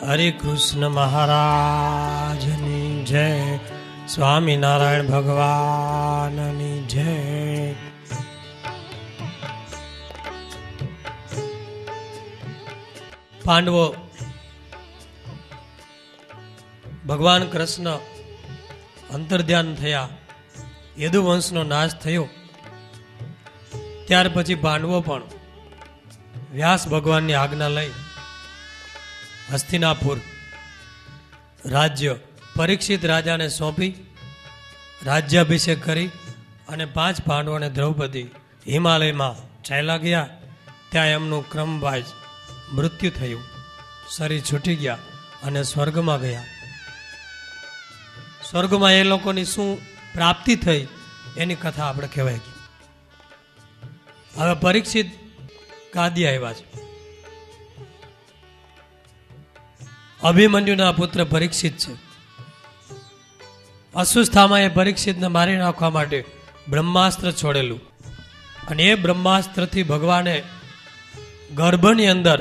હરે કૃષ્ણ મહારાજની જય, સ્વામિનારાયણ ભગવાનની જય. પાંડવો ભગવાન કૃષ્ણ અંતર્ધ્યાન થયા, યદુવંશનો નાશ થયો. ત્યાર પછી પાંડવો પણ વ્યાસ ભગવાનની આજ્ઞા લઈ હસ્તિનાપુર રાજ્ય પરીક્ષિત રાજાને સોંપી રાજ્યાભિષેક કરી અને 5 પાંડવોને દ્રૌપદી હિમાલયમાં ચાલ્યા ગયા. ત્યાં એમનું ક્રમવાઇઝ મૃત્યુ થયું, શરીર છૂટી ગયા અને સ્વર્ગમાં ગયા. સ્વર્ગમાં એ લોકોની શું પ્રાપ્તિ થઈ એની કથા આપણે કહેવાય ગઈ. હવે પરીક્ષિત ગાદી આવ્યા છે. અભિમન્યુના પુત્ર પરીક્ષિત છે. અસુસ્થામાં એ પરીક્ષિતને મારી નાખવા માટે બ્રહ્માસ્ત્ર છોડેલું, અને એ બ્રહ્માસ્ત્રથી ભગવાને ગર્ભની અંદર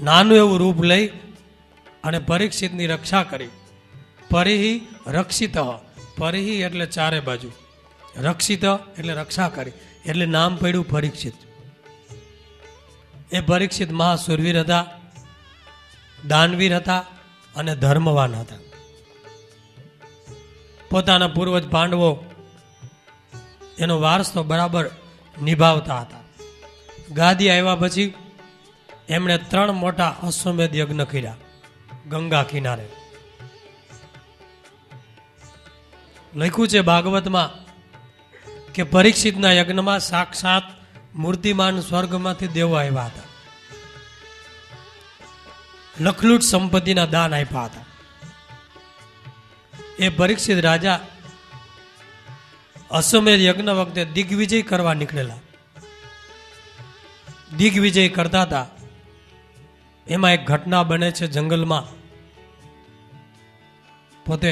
નાનું એવું રૂપ લઈ અને પરીક્ષિતની રક્ષા કરી. પરિહિ રક્ષિત, પરિહિ એટલે ચારે બાજુ, રક્ષિત એટલે રક્ષા કરી, એટલે નામ પડ્યું પરીક્ષિત. એ પરીક્ષિત મહાસુરવીર હતા, દાનવીર હતા અને ધર્મવાન હતા. પોતાના પૂર્વજ પાંડવો એનો વારસો બરાબર નિભાવતા હતા. ગાદી આવ્યા પછી એમણે 3 મોટા અશ્વમેધ યજ્ઞ કર્યા ગંગા કિનારે. લખ્યું છે ભાગવતમાં કે પરીક્ષિતના યજ્ઞમાં સાક્ષાત મૂર્તિમાન સ્વર્ગમાંથી દેવો આવ્યા હતા, લખલૂટ સંપત્તિના દાન આપ્યા હતા. એ પરીક્ષિત રાજા અશ્વમેધ યજ્ઞ વખતે દિગ્વિજય કરવા નીકળેલા. દિગ્વિજય કરતા હતા એમાં એક ઘટના બને છે. જંગલમાં પોતે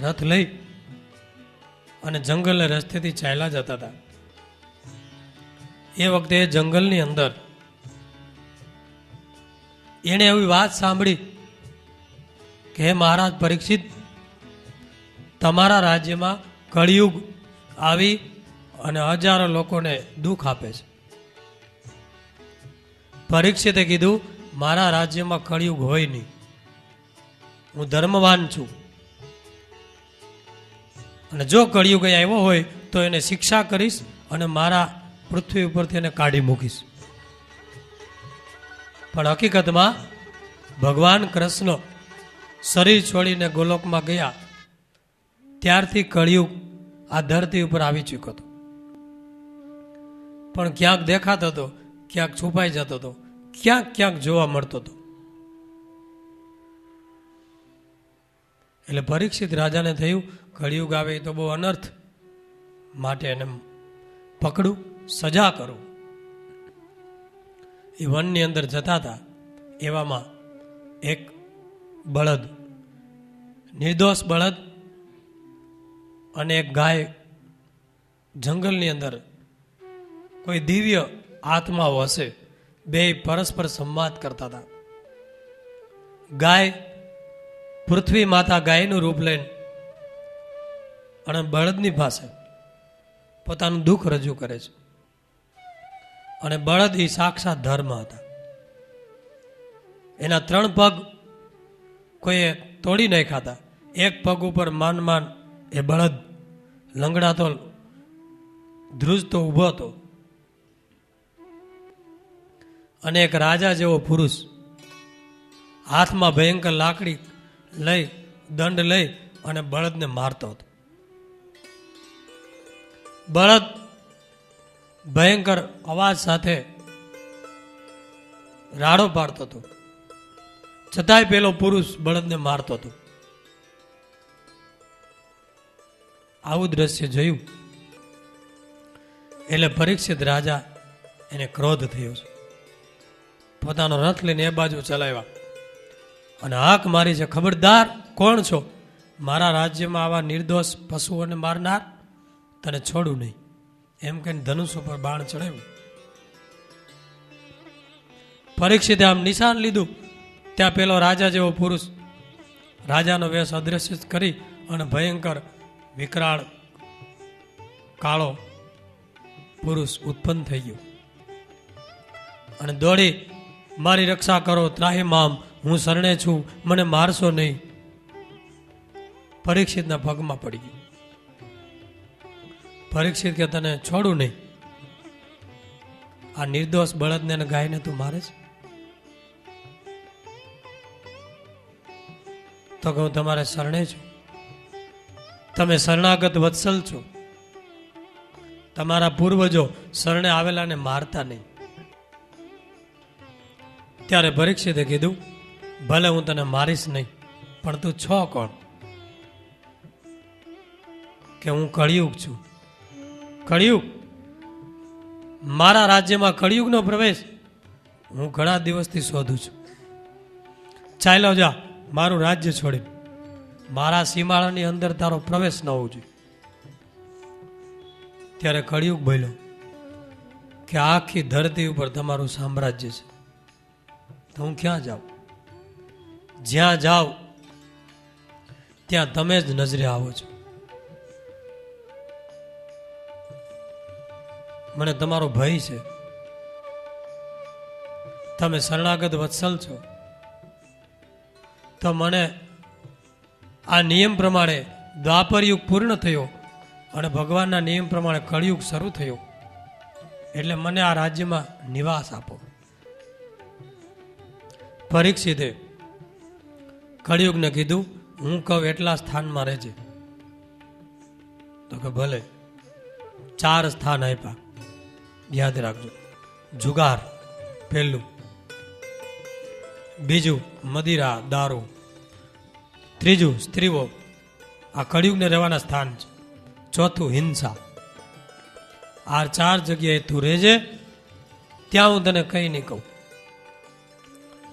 રથ લઈ અને જંગલને રસ્તેથી ચાલ્યા જતા હતા. એ વખતે જંગલની અંદર એણે એવી વાત સાંભળી કે હે મહારાજ પરીક્ષિત, તમારા રાજ્યમાં કળિયુગ આવી અને હજારો લોકોને દુઃખ આપે છે. પરીક્ષિતે કીધું, મારા રાજ્યમાં કળિયુગ હોય નહીં, હું ધર્મવાન છું, અને જો કળિયુગ આવ્યો હોય તો એને શિક્ષા કરીશ અને મારા પૃથ્વી ઉપરથી એને કાઢી મૂકીશ. પણ હકીકતમાં ભગવાન કૃષ્ણ શરીર છોડીને ગોલોકમાં ગયા ત્યારથી કળિયુગ આ ધરતી ઉપર આવી ચૂક્યો હતો. પણ ક્યાંક દેખાતો હતો, ક્યાંક છુપાઈ જતો હતો, ક્યાંક ક્યાંક જોવા મળતો હતો. એટલે પરીક્ષિત રાજાને થયું કળિયુગ આવે તો બહુ અનર્થ, માટે એને પકડું, સજા કરું. એ વનની અંદર જતા હતા, એવામાં એક બળદ, નિર્દોષ બળદ અને એક ગાય જંગલની અંદર કોઈ દિવ્ય આત્માઓ હશે, બે પરસ્પર સંવાદ કરતા હતા. ગાય પૃથ્વી માતા ગાયનું રૂપ લઈને અને બળદની પાસે પોતાનું દુઃખ રજૂ કરે છે. અને બળદ એ સાક્ષાત ધર્મ હતા. એના 3 પગ કોઈએ તોડી નાખ્યા હતા. એક પગ ઉપર માન એ બળદ લંગડાતો ધ્રુજતો ઊભો હતો. અને એક રાજા જેવો પુરુષ હાથમાં ભયંકર લાકડી લઈ, દંડ લઈ અને બળદને મારતો હતો. બળદ ભયંકર અવાજ સાથે રાડો પાડતો હતો, છતાંય પેલો પુરુષ બળદને મારતો હતો. આવું દ્રશ્ય જોયું એટલે પરીક્ષિત રાજા એને ક્રોધ થયો છે. પોતાનો રથ લઈને એ બાજુ ચલાવ્યા અને હાક મારી છે, ખબરદાર, કોણ છો? મારા રાજ્યમાં આવા નિર્દોષ પશુઓને મારનાર, તને છોડું નહીં. એમ કહીને ધનુષ ઉપર બાણ ચડાવ્યું. પરીક્ષિતે આમ નિશાન લીધું ત્યાં પેલો રાજા જેવો પુરુષ રાજાનો વેશ અદ્રશ્ય કરી અને ભયંકર વિકરાળ કાળો પુરુષ ઉત્પન્ન થઈ ગયો અને દોડી મારી રક્ષા કરો, ત્રાહિમામ, હું શરણે છું, મને મારશો નહીં. પરીક્ષિતના પગમાં પડી ગયું. પરીક્ષિત કે તને છોડું નહીં. આ નિર્દોષ બળદને અને ગાયને તું મારે છે? તો કે હું તમારે શરણે છું. તમે શરણાગત વત્સલ છો. તમારા પૂર્વજો શરણે આવેલાને મારતા નહીં. ત્યારે પરીક્ષિતે કીધું, ભલે હું તને મારીશ નહીં, પણ તું છો કોણ? કે હું કળિયુગ છું. કળિયુગ? મારા રાજ્યમાં કળિયુગનો પ્રવેશ હું ઘણા દિવસથી શોધું છું. ચાલ્યો જા મારું રાજ્ય છોડી. મારા સીમાડાની અંદર તારો પ્રવેશ ન હોવો જોઈએ. ત્યારે કળિયુગ બોલ્યો કે આખી ધરતી ઉપર તમારું સામ્રાજ્ય છે, તો હું ક્યાં જાઉં? જ્યાં જાઓ ત્યાં તમે જ નજરે આવો છો. મને તમારો ભય છે. તમે શરણાગત વત્સલ છો, તો મને આ નિયમ પ્રમાણે દ્વાપર યુગ પૂર્ણ થયો અને ભગવાનના નિયમ પ્રમાણે કળિયુગ શરૂ થયો, એટલે મને આ રાજ્યમાં નિવાસ આપો. પરીક્ષિતે કળિયુગને કીધું, હું કહું એટલા સ્થાનમાં રહેજે. તો કે ભલે. 4 સ્થાન આપ્યા, યાદ રાખજો. જુગાર પહેલું, બીજું મદિરા દારૂ, ત્રીજું સ્ત્રીઓ, આ કળિયુગને રહેવાના સ્થાન છે. ચોથું હિંસા. આ 4 જગ્યાએ તું રહેજે, ત્યાં હું તને કંઈ નહીં કહું.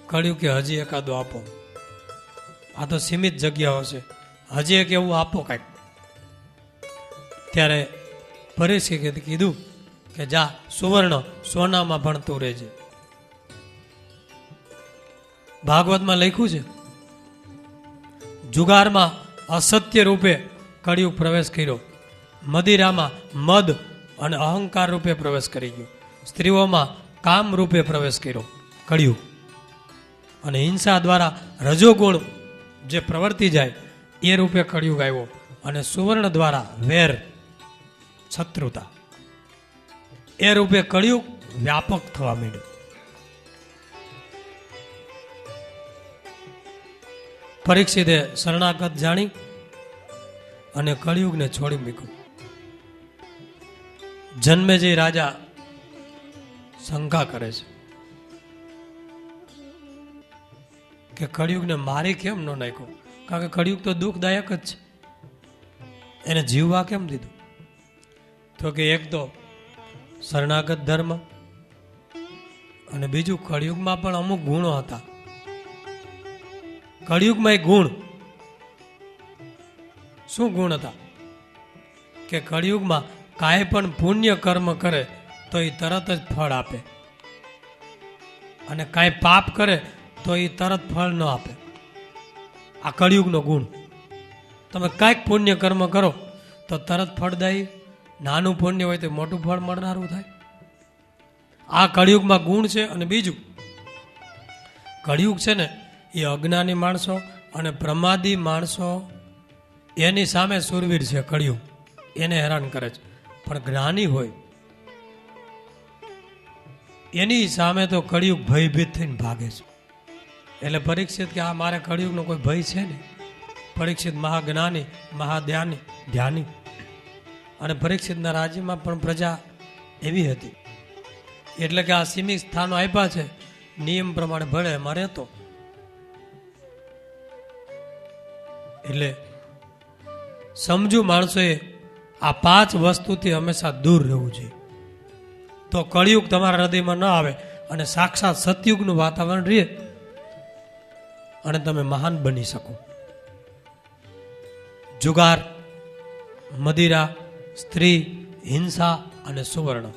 કળિયુગ કે હજી એકાદો આપો. આ તો સીમિત જગ્યાઓ છે, હજી એક એવું આપો કાંઈક. ત્યારે પરીક્ષિતે કીધું કે જા સુવર્ણ સોનામાં ભણતું રહેજે. ભાગવતમાં લખ્યું છે, જુગારમાં અસત્ય રૂપે કળિયુગ પ્રવેશ કર્યો, મદિરામાં મદ અને અહંકાર રૂપે પ્રવેશ કરી ગયો, સ્ત્રીઓમાં કામ રૂપે પ્રવેશ કર્યો કળિયુગ, અને હિંસા દ્વારા રજોગુણ જે પ્રવર્તી જાય એ રૂપે કળિયુગ આવ્યો, અને સુવર્ણ દ્વારા વેર શત્રુતા એ રૂપે કળિયુગ વ્યાપક થવા માંડ્યું. પરીક્ષિતે શરણાગત જાણી અને કળિયુગને છોડી મૂક્યું. જન્મેજય રાજા શંકા કરે છે કે કળિયુગને મારી કેમ ન નાખ્યો? કારણ કે કળિયુગ તો દુઃખદાયક જ છે, એને જીવવા કેમ દીધું? તો કે એક તો શરણાગત ધર્મ, અને બીજું કળિયુગમાં પણ અમુક ગુણો હતા. કળિયુગમાં એક ગુણ, શું ગુણ હતા? કે કળિયુગમાં કાંઈ પણ પુણ્ય કર્મ કરે તો એ તરત જ ફળ આપે, અને કાંઈ પાપ કરે તો એ તરત ફળ ન આપે. આ કળિયુગનો ગુણ. તમે કાંઈક પુણ્ય કર્મ કરો તો તરત ફળદાયી, નાનું પુણ્ય હોય તો મોટું ફળ મળનારું થાય. આ કળિયુગમાં ગુણ છે. અને બીજું, કળિયુગ છે ને એ અજ્ઞાની માણસો અને પ્રમાદી માણસો એની સામે સુરવીર છે. કળિયુગ એને હેરાન કરે છે, પણ જ્ઞાની હોય એની સામે તો કળિયુગ ભયભીત થઈને ભાગે છે. એટલે પરીક્ષિત કે આ મારે કળિયુગનો કોઈ ભય છે ને. પરીક્ષિત મહાજ્ઞાની, મહાધ્યાની, ધ્યાની, અને પરીક્ષિતના રાજ્યમાં પણ પ્રજા એવી હતી. એટલે કે આ સીમિત સ્થાનો આપ્યા છે, નિયમ પ્રમાણે ભળે એમાં રહેતો. એટલે સમજુ માણસોએ આ 5 વસ્તુથી હંમેશા દૂર રહેવું જોઈએ, તો કળિયુગ તમારા હૃદયમાં ન આવે અને સાક્ષાત સતયુગનું વાતાવરણ રહે અને તમે મહાન બની શકો. જુગાર, મદિરા, સ્ત્રી, હિંસા અને સુવર્ણ.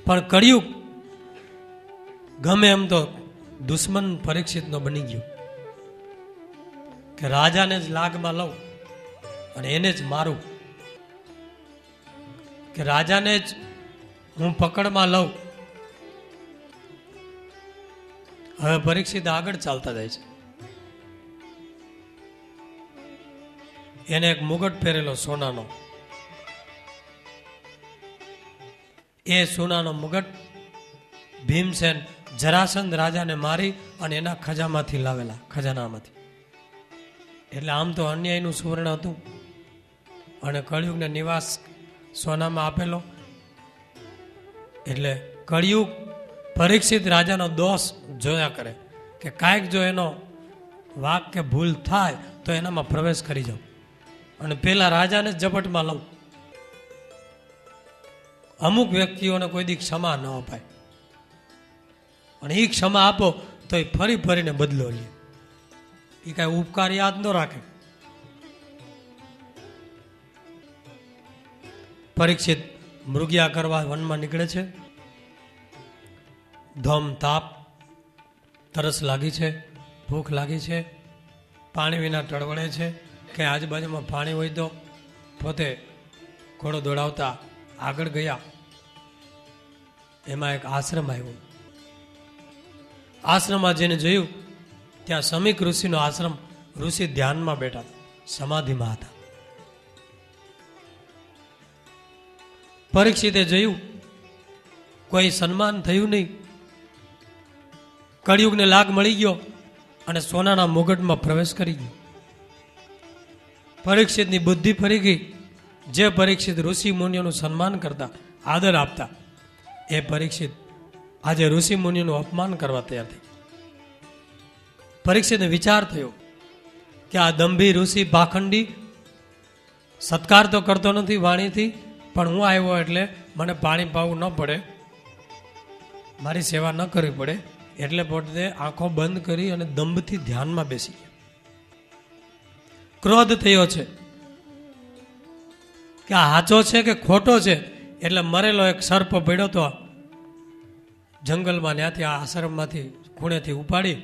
પણ કળિયુગ ગમે એમ તો દુશ્મન પરીક્ષિતનો બની ગયો કે રાજાને જ લાગમાં લઉં અને એને જ મારું, કે રાજાને જ હું પકડમાં લઉં. હવે પરીક્ષિત આગળ ચાલતા જાય છે. એને એક મુગટ પહેરેલો સોનાનો, એ સોનાનો મુગટ ભીમસેન જરાસંધ રાજાને મારી અને એના ખજામાંથી લાવેલા, ખજાનામાંથી. એટલે આમ તો અન્યાયનું સુવર્ણ હતું અને કળિયુગને નિવાસ સોનામાં આપેલો. એટલે કળિયુગ પરીક્ષિત રાજાનો દોષ જોયા કરે કે કાંઈક જો એનો વાક કે ભૂલ થાય તો એનામાં પ્રવેશ કરી જાઉં અને પેલા રાજાને જ ઝપટમાં લઉં. અમુક વ્યક્તિઓને કોઈ દી ક્ષમા ન અપાય અને એ ક્ષમા આપો તો એ ફરી ફરીને બદલો લે. એ કાંઈ ઉપકાર યાદ ન રાખે. પરીક્ષિત મૃગ્યા કરવા વનમાં નીકળે છે. ધમ તાપ, તરસ લાગી છે, ભૂખ લાગી છે, પાણી વિના ટળવળે છે કે આજુબાજુમાં પાણી હોય તો પોતે ઘોડો દોડાવતા આગળ ગયા. એમાં એક આશ્રમ આવ્યો. આશ્રમમાં જેને જોયું ત્યાં સમીક ઋષિનો આશ્રમ. ઋષિ ધ્યાનમાં બેઠા હતા, સમાધિમાં હતા. પરીક્ષિતે જોયું કોઈ સન્માન થયું નહીં. કળિયુગને લાગ મળી ગયો અને સોનાના મુગટમાં પ્રવેશ કરી ગયો. પરીક્ષિતની બુદ્ધિ ફરી ગઈ. જે પરીક્ષિત ઋષિ મુનિઓનું સન્માન કરતા, આદર આપતા, એ પરીક્ષિત આજે ઋષિ મુનિઓનું અપમાન કરવા તૈયાર થઈ. પરીક્ષિતને વિચાર થયો કે આ દંભી ઋષિ પાખંડી સત્કાર તો કરતો નથી વાણીથી, પણ હું આવ્યો એટલે મને પાણી પાવું ન પડે, મારી સેવા ન કરવી પડે, એટલે પોતે આંખો બંધ કરી અને દંભથી ધ્યાનમાં બેસી ગયા. ક્રોધ થયો છે કે આ સાચો છે કે ખોટો છે. એટલે મરેલો એક સર્પ પડ્યો તો જંગલમાં, ત્યાંથી આ આશ્રમમાંથી ખૂણેથી ઉપાડી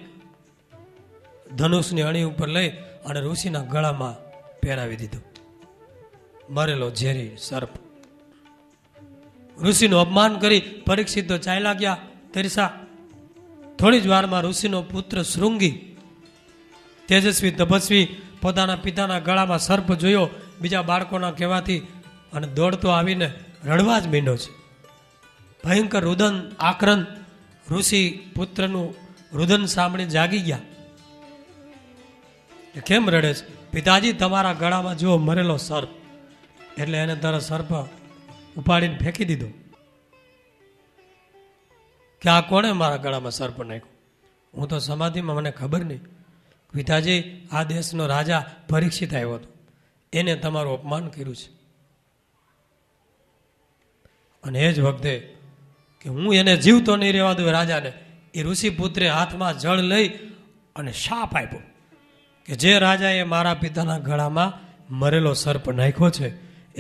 ધનુષની અણી ઉપર લઈ અને ઋષિના ગળામાં પહેરાવી દીધો. મરેલો ઝેરી સર્પ. ઋષિનું અપમાન કરી પરીક્ષિત તો ચાલ્યા ગયા તરસા. થોડી જ વારમાં ઋષિનો પુત્ર શૃંગી, તેજસ્વી તપસ્વી, પોતાના પિતાના ગળામાં સર્પ જોયો બીજા બાળકોના કહેવાથી અને દોડતો આવીને રડવા જ માંડ્યો છે. ભયંકર રુદન આક્રંદ. ઋષિ પુત્રનું રુદન સાંભળી જાગી ગયા. કેમ રડે છે? પિતાજી તમારા ગળામાં જુઓ મરેલો સર્પ. એટલે એને તરત સર્પ ઉપાડીને ફેંકી દીધો કે આ કોણે મારા ગળામાં સર્પ નાખ્યો? હું તો સમાધિમાં, મને ખબર નહીં. પિતાજી, આ દેશનો રાજા પરીક્ષિત આવ્યો હતો, એને તમારું અપમાન કર્યું છે. અને એ જ વખતે કે હું એને જીવતો નહીં રહેવા દઉં રાજાને, એ ઋષિ પુત્રે હાથમાં જળ લઈ અને શાપ આપ્યો કે જે રાજાએ મારા પિતાના ગળામાં મરેલો સર્પ નાખ્યો છે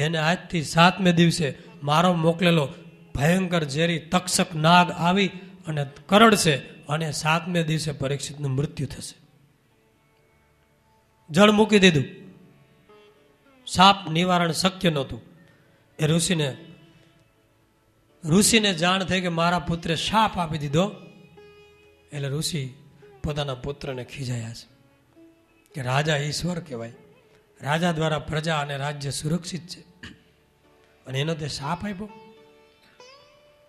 એને આજથી 7મે દિવસે મારો મોકલેલો ભયંકર ઝેરી તક્ષક નાગ આવી અને કરડશે અને 7મે દિવસે પરીક્ષિતનું મૃત્યુ થશે. જળ મૂકી દીધું. શાપ નિવારણ શક્ય નહોતું. એ ઋષિને જાણ થઈ કે મારા પુત્રે શાપ આપી દીધો. એટલે ઋષિ પોતાના પુત્રને ખીજાયા છે કે રાજા ઈશ્વર કહેવાય, રાજા દ્વારા પ્રજા અને રાજ્ય સુરક્ષિત છે અને એનો તે શાપ આપ્યો.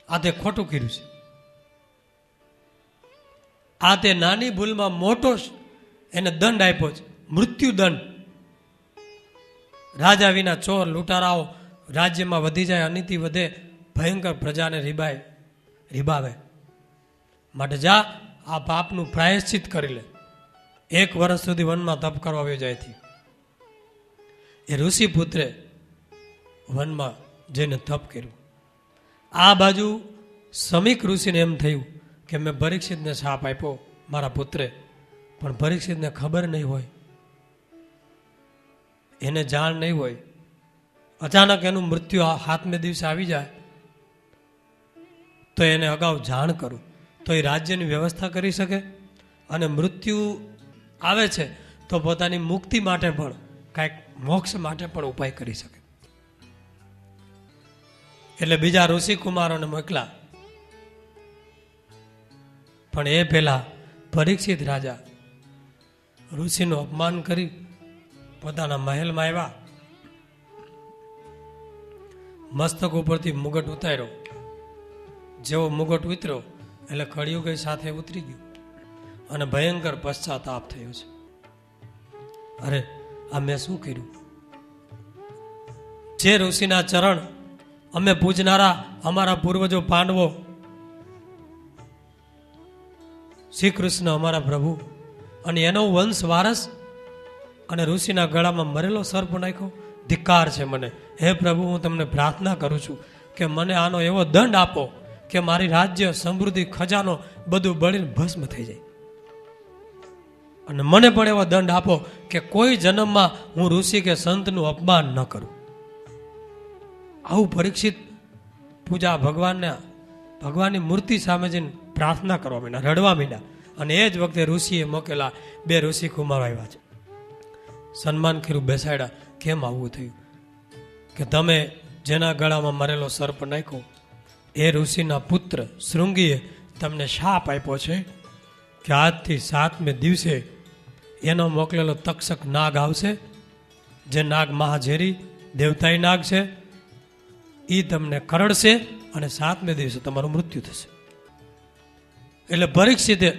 આ તે ખોટું કર્યું છે. આ તે નાની ભૂલમાં મોટો એને દંડ આપ્યો છે, મૃત્યુ દંડ. રાજા વિના ચોર લૂંટારાઓ રાજ્યમાં વધી જાય, અનીતિ વધે, ભયંકર પ્રજાને રીબાવે. માટે જા આ પાપનું પ્રાયશ્ચિત કરી લે. 1 વર્ષ સુધી વનમાં તપ કરવા આવ્યો જાય થી. એ ઋષિ પુત્રે વનમાં જઈને તપ કર્યું. આ બાજુ સમીક ઋષિને એમ થયું કે મેં પરીક્ષિતને શાપ આપ્યો મારા પુત્રે, પણ પરીક્ષિતને ખબર નહીં હોય, એને જાણ નહીં હોય. અચાનક એનું મૃત્યુ 7મે દિવસે આવી જાય તો એને અગાઉ જાણ કરું તો એ રાજ્યની વ્યવસ્થા કરી શકે, અને મૃત્યુ આવે છે તો પોતાની મુક્તિ માટે પણ કાંઈક મોક્ષ માટે પણ ઉપાય કરી શકે. એટલે બીજા ઋષિકુમારોને મોકલા, પણ એ પહેલા પરીક્ષિત રાજા ઋષિનું અપમાન કરી પોતાના મહેલમાં આવ્યા, મસ્તક ઉપરથી મુગટ ઉતાર્યો. જેવો મુગટ ઉતર્યો એટલે કળિયુગ સાથે ઉતરી ગયું અને ભયંકર પશ્ચાતાપ થયો છે. અરે આ મેં શું કર્યું? જે ઋષિના ચરણ અમે પૂજનારા અમારા પૂર્વજો પાંડવો, શ્રી કૃષ્ણ અમારા પ્રભુ, અને એનો વંશ વારસ, અને ઋષિના ગળામાં મરેલો સર્પ નાખ્યો. ધિક્કાર છે મને. હે પ્રભુ, હું તમને પ્રાર્થના કરું છું કે મને આનો એવો દંડ આપો કે મારી રાજ્ય, સમૃદ્ધિ, ખજાનો બધું બળીને ભસ્મ થઈ જાય, અને મને પણ એવો દંડ આપો કે કોઈ જન્મમાં હું ઋષિ કે સંતનું અપમાન ન કરું. આવું પરીક્ષિત પૂજા ભગવાનની મૂર્તિ સામે જઈને પ્રાર્થના કરવા માંડ્યા, રડવા માંડ્યા. અને એ જ વખતે ઋષિએ મોકેલા 2 ઋષિ કુમારો આવ્યા છે, સન્માન કર્યું, બેસાડ્યા. કેમ આવું થયું? કે તમે જેના ગળામાં મરેલો સર્પ નાખ્યો એ ઋષિના પુત્ર શૃંગીએ તમને શાપ આપ્યો છે કે આજથી 7મે દિવસે એનો મોકલેલો તક્ષક નાગ આવશે, જે નાગ મહાઝેરી દેવતાઈ નાગ છે, એ તમને કરડશે અને 7મે દિવસે તમારું મૃત્યુ થશે. એટલે પરીક્ષિતે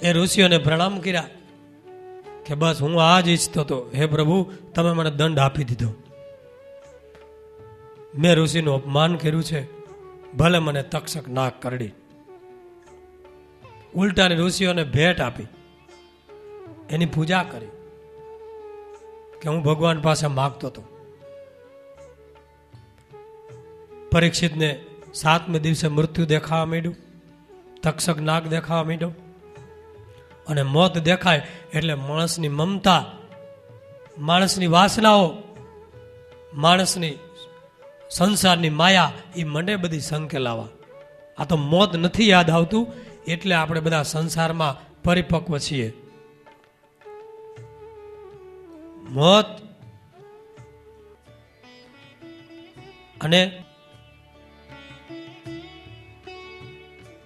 એ ઋષિઓને પ્રણામ કર્યા કે બસ હું આ જ ઈચ્છતો હતો, હે પ્રભુ તમે મને દંડ આપી દીધો, મેં ઋષિનું અપમાન કર્યું છે, ભલે મને તક્ષક નાગ કરડી. ઉલટાની ઋષિઓને ભેટ આપી, એની પૂજા કરી કે હું ભગવાન પાસે માગતો હતો. પરીક્ષિતને 7મે દિવસે મૃત્યુ દેખાવા માંડ્યું, તક્ષક નાગ દેખાવા માંડ્યો, અને મોત દેખાય એટલે માણસની મમતા, માણસની વાસનાઓ, માણસની સંસારની માયા એ મંડે બધી સંકેલાવા. આ તો મોત નથી યાદ આવતું એટલે આપણે બધા સંસારમાં પરિપક્વ છીએ. મોત અને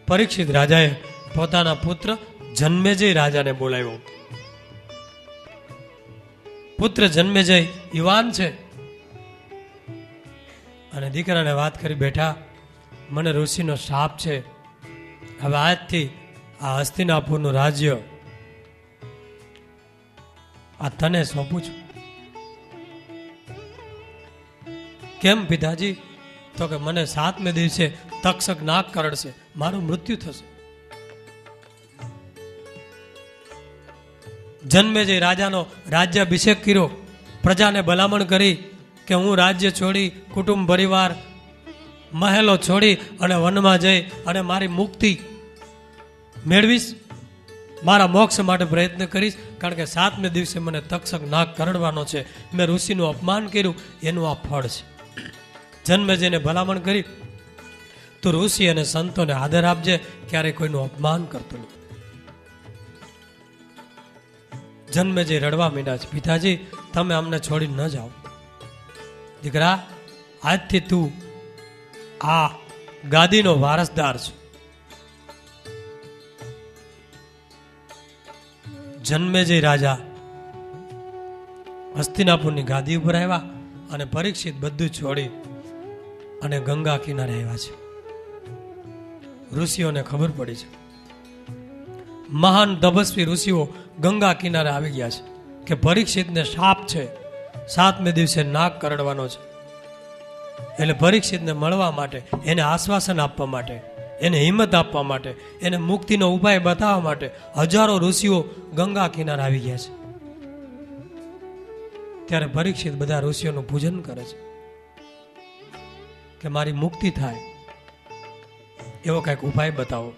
પરીક્ષિત રાજાએ પોતાના પુત્ર જન્મેજય રાજાને બોલાવ્યો. પુત્ર જન્મેજય યુવાન છે, અને દીકરાને વાત કરી, બેઠા મને ઋષિનો શાપ છે, હવે આજથી આ હસ્તિનાપુરનું રાજ્ય આ તને સોંપું છું. કેમ પિતાજી? તો કે મને 7મે દિવસે તક્ષક નાગ કરડશે, મારું મૃત્યુ થશે. જન્મેજય રાજાનો રાજ્યાભિષેક કર્યો, પ્રજાને ભલામણ કરી કે હું રાજ્ય છોડી, કુટુંબ પરિવાર, મહેલો છોડી અને વનમાં જઈ અને મારી મુક્તિ મેળવીશ, મારા મોક્ષ માટે પ્રયત્ન કરીશ, કારણ કે 7મે દિવસે મને તક્ષક નાગ કરડવાનો છે, મેં ઋષિનું અપમાન કર્યું, એનું આ ફળ છે. જન્મેજયને ભલામણ કરી, તું ઋષિ અને સંતોને આદર આપજે, ક્યારેય કોઈનું અપમાન કરતો નહીં. જન્મેજય રડવા માંડ્યા છે, પિતાજી તમે અમને છોડી ન જાઓ, દીકરા આજથી તું આ ગાદીનો વારસદાર છે. જન્મેજય રાજા હસ્તિનાપુરની ગાદી ઉપર આવ્યા, અને પરીક્ષિત બધું છોડી અને ગંગા કિનારે આવ્યા છે. ઋષિઓને ખબર પડી છે, મહાન તપસ્વી ઋષિઓ ગંગા કિનારે આવી ગયા છે કે પરીક્ષિતને શાપ છે, 7મે દિવસે નાગ કરડવાનો છે. એટલે પરીક્ષિતને મળવા માટે, એને આશ્વાસન આપવા માટે, એને હિંમત આપવા માટે, એને મુક્તિનો ઉપાય બતાવવા માટે હજારો ઋષિઓ ગંગા કિનારે આવી ગયા છે. ત્યારે પરીક્ષિત બધા ઋષિઓનું પૂજન કરે છે કે મારી મુક્તિ થાય એવો કંઈક ઉપાય બતાવો.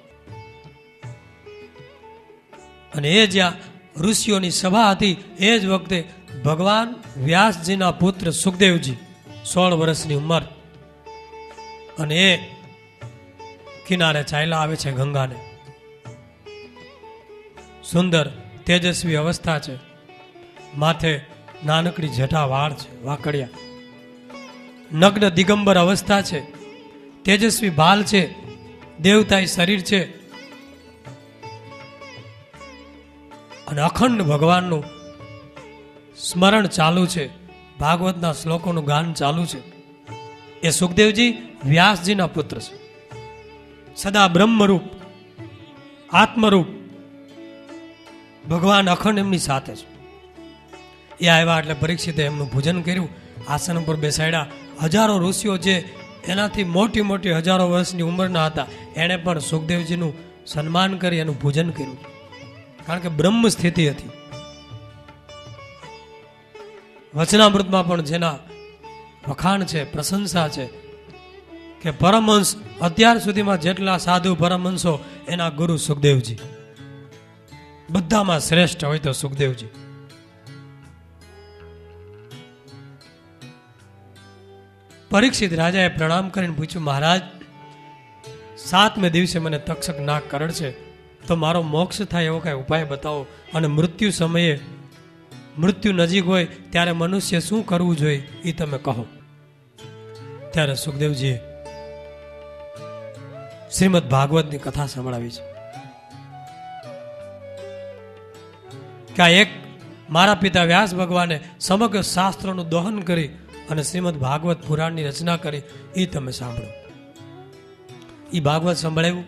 અને એ જ્યાં ઋષિઓની સભા હતી એ જ વખતે ભગવાન વ્યાસજીના પુત્ર સુખદેવજી 16 વર્ષની ઉંમર, અને એ કિનારે ચાલ્યા આવે છે ગંગાને. સુંદર તેજસ્વી અવસ્થા છે, માથે નાનકડી જટા વાળ છે વાકડિયા, નગ્ન દિગંબર અવસ્થા છે, તેજસ્વી ભાલ છે, દેવતાઈ શરીર છે, અને અખંડ ભગવાનનું સ્મરણ ચાલુ છે, ભાગવતના શ્લોકોનું ગાન ચાલુ છે. એ સુખદેવજી વ્યાસજીના પુત્ર છે, સદા બ્રહ્મરૂપ આત્મરૂપ ભગવાન અખંડ એમની સાથે છે. એ આવ્યા એટલે પરીક્ષિતે એમનું પૂજન કર્યું, આસન પર બેસાડ્યા. હજારો ઋષિઓ જે એનાથી મોટી મોટી હજારો વર્ષની ઉંમરના હતા, એણે પણ સુખદેવજીનું સન્માન કરી એનું પૂજન કર્યું, કારણ કે બ્રહ્મ સ્થિતિ હતી. વચનામૃતમાં પણ જેના વખાણ છે, પ્રશંસા છે, કે પરમહંસ અત્યાર સુધીમાં જેટલા સાધુ પરમહંસો એના ગુરુ સુખદેવજી, બધામાં શ્રેષ્ઠ હોય તો સુખદેવજી. પરીક્ષિત રાજાએ પ્રણામ કરીને પૂછ્યું, મહારાજ, 7મે દિવસે મને તક્ષક નાગ કરડશે, તો મારો મોક્ષ થાય એવો કઈ ઉપાય બતાવો, અને મૃત્યુ સમયે, મૃત્યુ નજીક હોય ત્યારે મનુષ્ય શું કરવું જોઈએ એ તમે કહો. ત્યારે સુખદેવજીએ શ્રીમદ ભાગવતની કથા સંભળાવી છે કે આ એક મારા પિતા વ્યાસ ભગવાને સમગ્ર શાસ્ત્રોનું દોહન કરી અને શ્રીમદ ભાગવત પુરાણની રચના કરી, એ તમે સાંભળો. એ ભાગવત સંભળાવ્યું.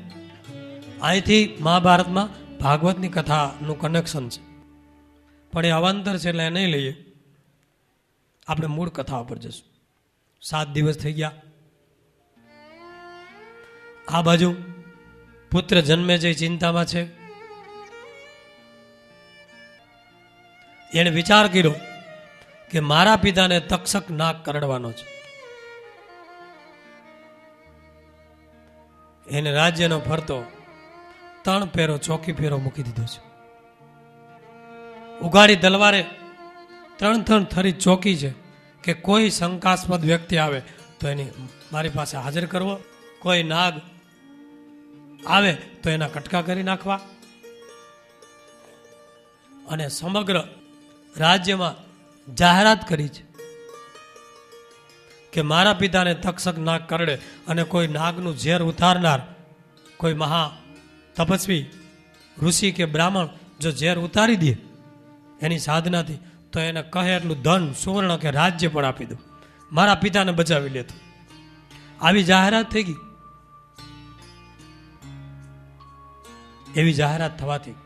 અહીંથી મહાભારતમાં ભાગવતની કથાનું કનેક્શન છે, પણ એ અવાંતર છે એટલે એ નહીં લઈએ. આપણે મૂળ કથા ઉપર જશું. 7 દિવસ થઈ ગયા. આ બાજુ પુત્ર જન્મે જઈ ચિંતામાં છે. એણે વિચાર કર્યો કે મારા પિતાને તક્ષક નાગ કરડવાનો છે. એને રાજ્યનો ફરતો 3 ફેરો ચોકી ફેરો મૂકી દીધો છે. ઉગાડી તલવારે 3 થરી ચોકી છે કે કોઈ શંકાસ્પદ વ્યક્તિ આવે તો એની મારી પાસે હાજર કરવો, કોઈ નાગ આવે તો એના કટકા કરી નાખવા, અને સમગ્ર રાજ્યમાં જાહેરાત કરી છે કે મારા પિતાને તક્ષક નાગ કરડે અને કોઈ નાગનું ઝેર ઉતારનાર કોઈ મહા તપસ્વી ઋષિ કે બ્રાહ્મણ જો ઝેર ઉતારી દે એની સાધનાથી, તો એને કહે એટલું ધન સુવર્ણ કે રાજ્ય પણ આપી દો, મારા પિતાને બચાવી લેતો. આવી જાહેરાત થઈ ગઈ. એવી જાહેરાત થવાથી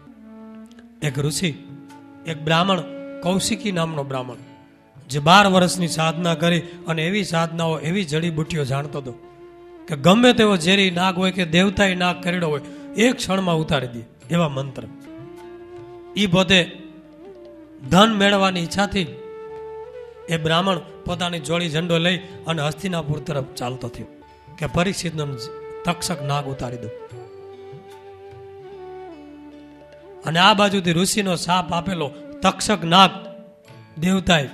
એક ઋષિ, એક બ્રાહ્મણ, કૌશિકી નામનો બ્રાહ્મણ, જે 12 વર્ષની સાધના કરી અને એવી સાધનાઓ, એવી જડીબુટ્ટીઓ જાણતો હતો કે ગમે તેવો ઝેરી નાગ હોય કે દેવતાએ નાગ કરડ્યો હોય, એક ક્ષણમાં ઉતારી દે એવા મંત્ર. એ પોતે ધન મેળવવાની ઈચ્છાથી એ બ્રાહ્મણ પોતાની જોડી ઝંડો લઈ અને હસ્તિનાપુર તરફ ચાલતો થયો કે પરીક્ષિતનો તક્ષક નાગ ઉતારી દો. અને આ બાજુથી ઋષિનો શાપ આપેલો તક્ષક નાગ દેવતાએ,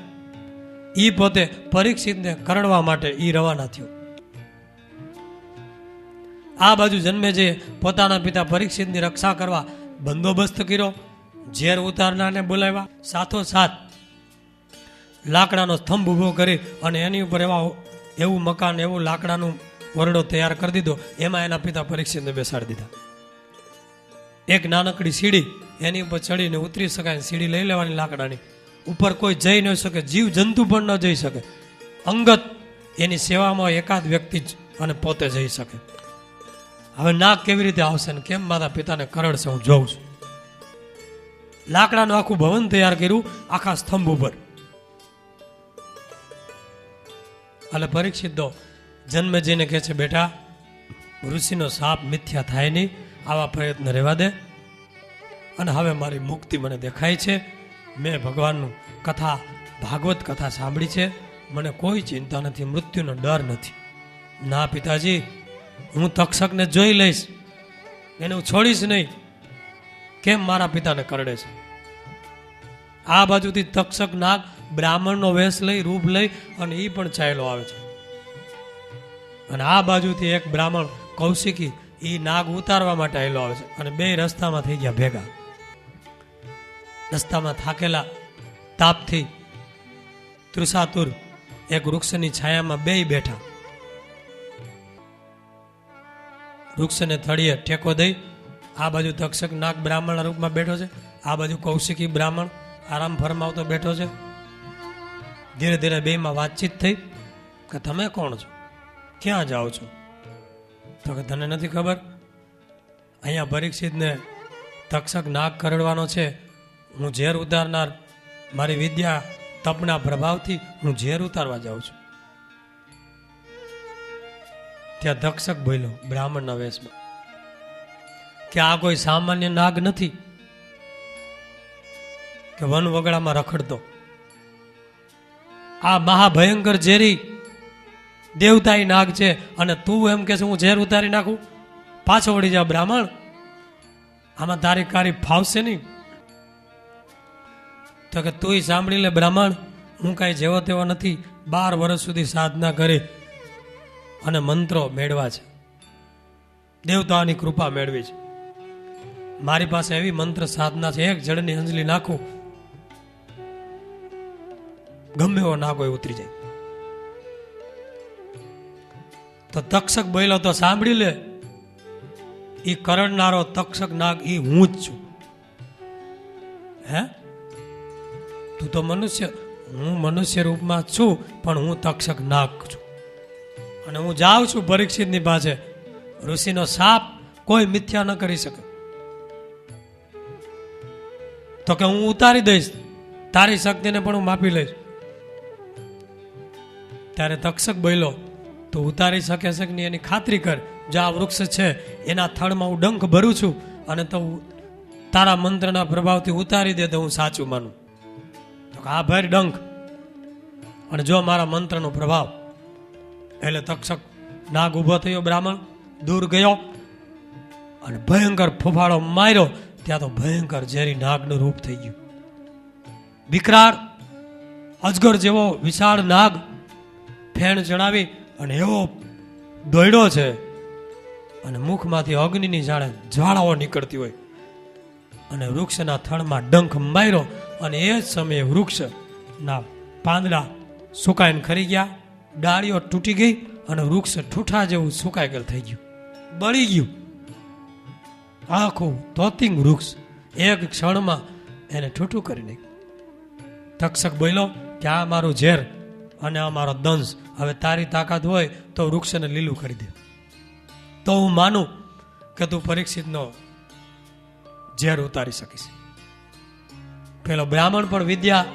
ઈ પોતે પરીક્ષિતને કરડવા માટે ઈ રવાના થયો. આ બાજુ જન્મે જે પોતાના પિતા પરીક્ષિતની રક્ષા કરવા બંદોબસ્ત કર્યો, ઝેર ઉતારનારને બોલાવ્યા, સાથોસાથ લાકડાનો સ્તંભ ઊભો કરી અને એની ઉપર એવું મકાન, એવું લાકડાનું ઓરડો તૈયાર કરી દીધો. એમાં એના પિતા પરીક્ષિતને બેસાડી દીધા. એક નાનકડી સીડી, એની ઉપર ચડીને ઉતરી શકાય, સીડી લઈ લેવાની લાકડાની, ઉપર કોઈ જઈ ન શકે, જીવ જંતુ પણ ન જઈ શકે, અંગત એની સેવામાં એકાદ વ્યક્તિ જ અને પોતે જઈ શકે. હવે નાગ કેવી રીતે આવશે ને કેમ મારા પિતાને કરડશે, હું જોઉં છું. લાકડાનું આખું ભવન તૈયાર કર્યું આખા સ્તંભ ઉપર. એટલે પરીક્ષિત તો જન્મે જઈને કહે છે, બેટા, ઋષિનો શાપ મિથ્યા થાય નહીં, આવા પ્રયત્ન રહેવા દે, અને હવે મારી મુક્તિ મને દેખાય છે. મેં ભગવાનનું કથા, ભાગવત કથા સાંભળી છે, મને કોઈ ચિંતા નથી, મૃત્યુનો ડર નથી. ના પિતાજી, હું તક્ષકને જોઈ લઈશ, એને હું છોડીશ નહીં. કેમ મારા પિતાને કરડે છે? આ બાજુથી તક્ષક નાગ બ્રાહ્મણનો વેશ લઈ, રૂપ લઈ અને એ પણ ચાલ્યો આવે છે. અને આ બાજુથી એક બ્રાહ્મણ કૌશિકી, એ નાગ ઉતારવા માટે આવેલો આવે છે. અને બે રસ્તામાં થઈ ગયા ભેગા. રસ્તામાં થાકેલા તાપથી તૃષાતુર એક વૃક્ષની છાયામાં બે બેઠા. વૃક્ષને થળીએ ટેકો દઈ આ બાજુ તક્ષક નાગ બ્રાહ્મણના રૂપમાં બેઠો છે, આ બાજુ કૌશિકી બ્રાહ્મણ આરામ ફરમાવતો બેઠો છે. ધીરે ધીરે બેમાં વાતચીત થઈ કે તમે કોણ છો, ક્યાં જાઓ છો? તો કે તને નથી ખબર, અહીંયા પરીક્ષિતને તક્ષક નાગ કરડવાનો છે, હું ઝેર ઉતારનાર, મારી વિદ્યા તપના પ્રભાવથી હું ઝેર ઉતારવા જાઉં છું. ત્યાં તક્ષક બોલ્યો બ્રાહ્મણના વેશમાં કે આ કોઈ સામાન્ય નાગ નથી કે વન વગડામાં રખડતો. આ મહાભયંકર ઝેરી દેવતાઈ નાગ છે. અને તું એમ કે છે હું ઝેર ઉતારી નાખું? પાછો વળી જા બ્રાહ્મણ, આમાં તારી કારી ફાવશે નહીં. તો કે તું સાંભળી લે બ્રાહ્મણ, હું કાંઈ જેવો તેવો નથી. 12 વર્ષ સુધી સાધના કરી અને મંત્રો મેળવા છે, દેવતાઓની કૃપા મેળવી છે. મારી પાસે એવી મંત્ર સાધના છે, એક જળની અંજલી નાખું ગમે એવો નાગો એ ઉતરી જાય. તો તક્ષક બોલ્યો તો સાંભળી લે, ઈ કરડનારો તક્ષક નાગ ઈ હું જ છું. હે, તું તો મનુષ્ય, હું મનુષ્ય રૂપમાં છું, પણ હું તક્ષક નાગ છું. અને હું જાઉં છું પરીક્ષિતની પાસે. ઋષિનો શાપ કોઈ મિથ્યા ન કરી શકે. તો કે હું ઉતારી દઈશ, તારી શક્તિને પણ હું માપી લઈશ. ત્યારે તક્ષક બોલ્યો તો ઉતારી શકે છે કે નહીં એની ખાતરી કર. જો આ વૃક્ષ છે એના થડમાં હું ડંખ ભરું છું અને તો તારા મંત્રના પ્રભાવથી ઉતારી દે તો હું સાચું માનું. તો આ ભર ડંખ અને જો મારા મંત્રનો પ્રભાવ. એટલે તક્ષક નાગ ઊભો થયો, બ્રાહ્મણ દૂર ગયો અને ભયંકર ફૂફાડો માર્યો. ત્યાં તો ભયંકર ઝેરી નાગનું રૂપ થઈ ગયું. વિકરાળ અજગર જેવો વિશાળ નાગ ફેણ ચડાવી અને એવો દોડ્યો છે અને મુખમાંથી અગ્નિની જાણે જ્વાળાઓ નીકળતી હોય. અને વૃક્ષના થડમાં ડંખ માર્યો અને એ જ સમયે વૃક્ષના પાંદડા સુકાઈને ખરી ગયા, ડાળીઓ તૂટી ગઈ અને વૃક્ષ ઠૂઠા જેવું સુકાઈ ગયેલ થઈ ગયું, બળી ગયું. આખું તોતિંગ વૃક્ષ એક ક્ષણમાં એને ઠૂઠું કરી નાખ્યું. તક્ષક બોલ્યો કે આ મારું ઝેર અને આ મારો દંશ, હવે તારી તાકાત હોય તો વૃક્ષને લીલું કરી દે, તો હું માનું કે તું પરીક્ષિતનો ઝેર ઉતારી શકીશ. પેલો બ્રાહ્મણ પણ વિદ્યા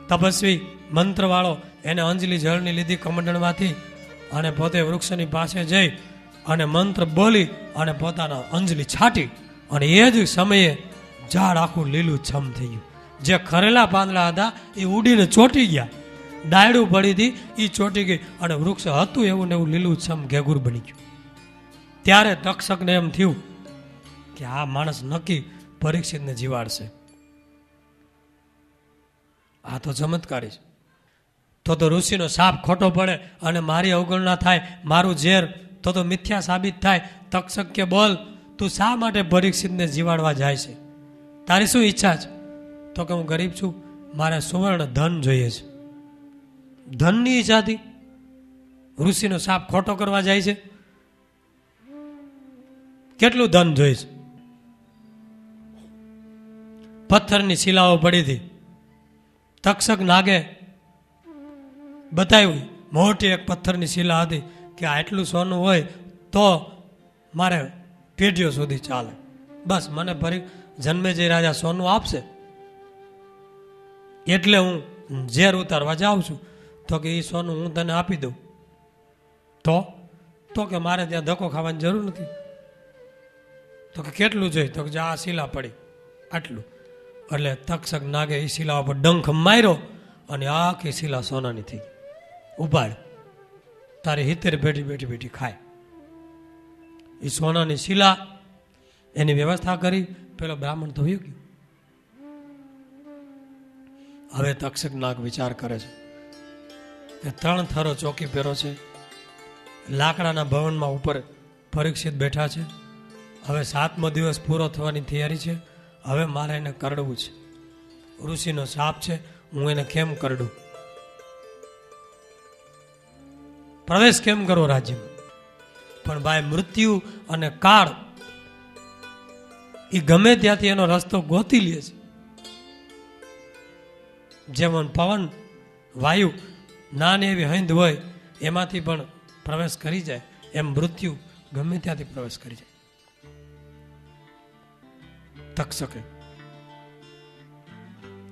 તપસ્વી મંત્રવાળો, એને અંજલિ જળની લીધી કમંડળમાંથી અને પોતે વૃક્ષની પાસે જઈ અને મંત્ર બોલી અને પોતાના અંજલિ છાટી અને એ જ સમયે ઝાડ આખું લીલું છમ થઈ ગયું. જે ખરેલા પાંદડા હતા એ ઉડીને ચોંટી ગયા, ડાયડું પડી હતી એ ચોંટી ગઈ અને વૃક્ષ હતું એવું ને એવું લીલું છમ ઘેઘુર બની ગયું. ત્યારે તક્ષકને એમ થયું કે આ માણસ નક્કી પરીક્ષિતને જીવાડશે, આ તો ચમત્કારી છે. તો ઋષિનો શાપ ખોટો પડે અને મારી અવગણના થાય, મારું ઝેર તો મિથ્યા સાબિત થાય. તક્ષક કે બોલ, તું શા માટે પરીક્ષિતને જીવાડવા જાય છે? તારી શું ઈચ્છા છે? તો કે હું ગરીબ છું, મારે સુવર્ણ ધન જોઈએ છે. ધનની ઈચ્છાથી ઋષિનો શાપ ખોટો કરવા જાય છે? કેટલું ધન જોઈએ છે? પથ્થરની શિલાઓ પડી હતી. તક્ષક નાગે બતાવ્યું, મોટી એક પથ્થરની શિલા હતી કે આટલું સોનું હોય તો મારે પેઢીઓ સુધી ચાલે, બસ મને ફરી જન્મે જે રાજા સોનું આપશે એટલે હું ઝેર ઉતારવા જાઉં છું. તો કે એ સોનું હું તને આપી દઉં તો કે મારે ત્યાં ધક્કો ખાવાની જરૂર નથી. તો કે કેટલું જોઈએ? તો કે આ શિલા પડી આટલું. એટલે તક્ષક નાગે એ શિલા ઉપર ડંખ માર્યો અને આખી શિલા સોનાની થઈ ગઈ. ઉપાડ, તારી હિતેર બેઠી બેઠી બેઠી ખાય. એ સોનાની શિલા એની વ્યવસ્થા કરી. પેલો બ્રાહ્મણ તો વયો ગયો. હવે તક્ષક નાગ વિચાર કરે છે કે 3 થરો ચોકી પહેરો છે, લાકડાના ભવનમાં ઉપર પરીક્ષિત બેઠા છે. હવે 7મો દિવસ પૂરો થવાની તૈયારી છે. હવે મારે એને કરડવું છે. ઋષિનો શાપ છે, હું એને કેમ કરડું, પ્રવેશ કેમ કરવો રાજ્યમાં. પણ ભાઈ મૃત્યુ અને કાળ એ ગમે ત્યાંથી એનો રસ્તો ગોતી લે છે. જેમ પવન વાયુ નાની એવી હૈંદ હોય એમાંથી પણ પ્રવેશ કરી જાય, એમ મૃત્યુ ગમે ત્યાંથી પ્રવેશ કરી જાય. તક્ષકે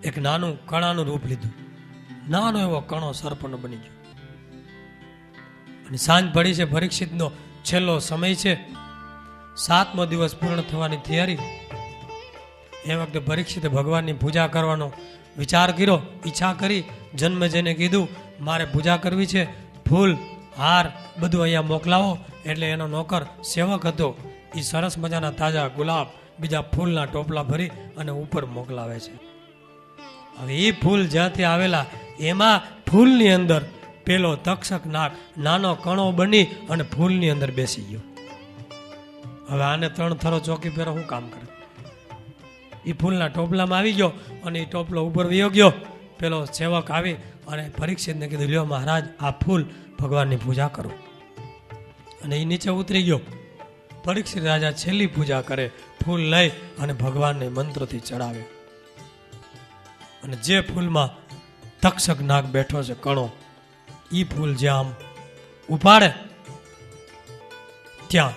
એક નાનું કણાનું રૂપ લીધું. નાનો એવો કણો સર્પનો બની ગયો. અને સાંજ પડી છે, પરીક્ષિતનો છેલ્લો સમય છે, 7મો દિવસ પૂર્ણ થવાની તૈયારી. એ વખતે પરીક્ષિતે ભગવાનની પૂજા કરવાનો વિચાર કર્યો, ઈચ્છા કરી. જન્મેજયને કીધું મારે પૂજા કરવી છે, ફૂલ હાર બધું અહીંયા મોકલાવો. એટલે એનો નોકર સેવક હતો, એ સરસ મજાના તાજા ગુલાબ બીજા ફૂલના ટોપલા ભરી અને ઉપર મોકલાવે છે. હવે એ ફૂલ જ્યાંથી આવેલા એમાં ફૂલની અંદર પેલો તક્ષક નાગ નાનો કણો બની અને ફૂલની અંદર બેસી ગયો. હવે આને 3 થરો ચોકી પહેરો શું કામ કરે? એ ફૂલના ટોપલામાં આવી ગયો અને એ ટોપલો ઉપર વયો ગયો. પેલો સેવક આવી અને પરીક્ષિતને કીધું, લ્યો મહારાજ, આ ફૂલ ભગવાનની પૂજા કરો. અને એ નીચે ઉતરી ગયો. પરીક્ષિત રાજા છેલ્લી પૂજા કરે, ફૂલ લઈ અને ભગવાનને મંત્રોથી ચડાવે. અને જે ફૂલમાં તક્ષક નાગ બેઠો છે કણો, એ ફૂલ જ્યાં આમ ઉપાડે ત્યાં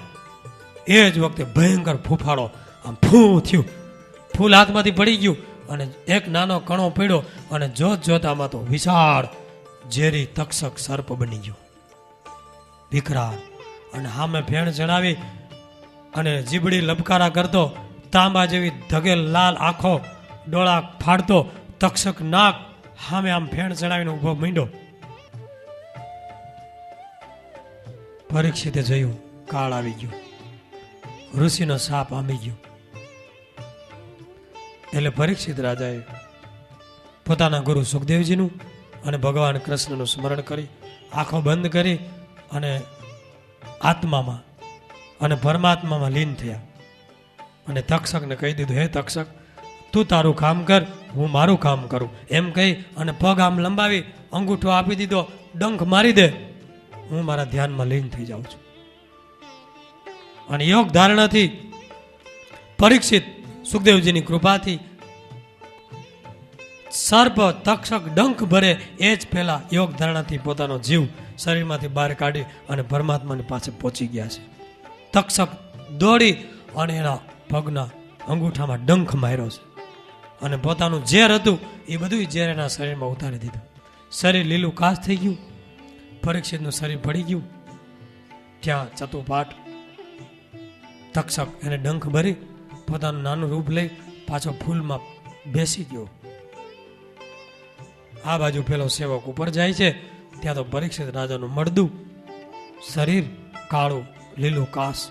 એ જ વખતે ભયંકર ફૂફાડો આમ ફૂ થયું. ફૂલ હાથમાંથી પડી ગયું અને એક નાનો કણો પડ્યો અને જોત જોતામાં તો વિશાળ ઝેરી તક્ષક સર્પ બની ગયો, વિકરાળ. અને સામે ફેણ ચડાવી અને જીબડી લબકારા કરતો, તાંબા જેવી ધગેલ લાલ આંખો, ડોળા ફાડતો તક્ષક નાગ સામે આમ ફેણ ચડાવીને ઉભો માંડ્યો. પરીક્ષિતે જોયું, કાળ આવી ગયો, ઋષિનો સાપ આંબી ગયો. એટલે પરીક્ષિત રાજાએ પોતાના ગુરુ સુખદેવજીનું અને ભગવાન કૃષ્ણનું સ્મરણ કરી આંખો બંધ કરી અને આત્મામાં અને પરમાત્મામાં લીન થયા. અને તક્ષકને કહી દીધું, હે તક્ષક, તું તારું કામ કર, હું મારું કામ કરું. એમ કહી અને પગ આમ લંબાવી અંગૂઠો આપી દીધો, ડંખ મારી દે, હું મારા ધ્યાનમાં લીન થઈ જાઉં છું. અને યોગ ધારણાથી પરીક્ષિત સુખદેવજીની કૃપાથી સર્પ તક્ષક ડંખ ભરે એ જ પહેલા યોગ ધારણાથી પોતાનો જીવ શરીરમાંથી બહાર કાઢી અને પરમાત્માની પાસે પહોંચી ગયા છે. તક્ષક દોડી અને એના પગના અંગૂઠામાં ડંખ માર્યો છે અને પોતાનું ઝેર હતું એ બધું ઝેર એના શરીરમાં ઉતારી દીધું. શરીર લીલું કાશ થઈ ગયું. પરીક્ષિતનું શરીર પડી ગયું. ત્યાં ચતુપાઠ તક્ષક એને ડંખ ભરી પોતાનું નાનું રૂપ લઈ પાછો ફૂલમાં બેસી ગયો. આ બાજુ પેલો સેવક ઉપર જાય છે, ત્યાં તો પરીક્ષિત રાજાનું મળદું શરીર કાળું લીલું કાશ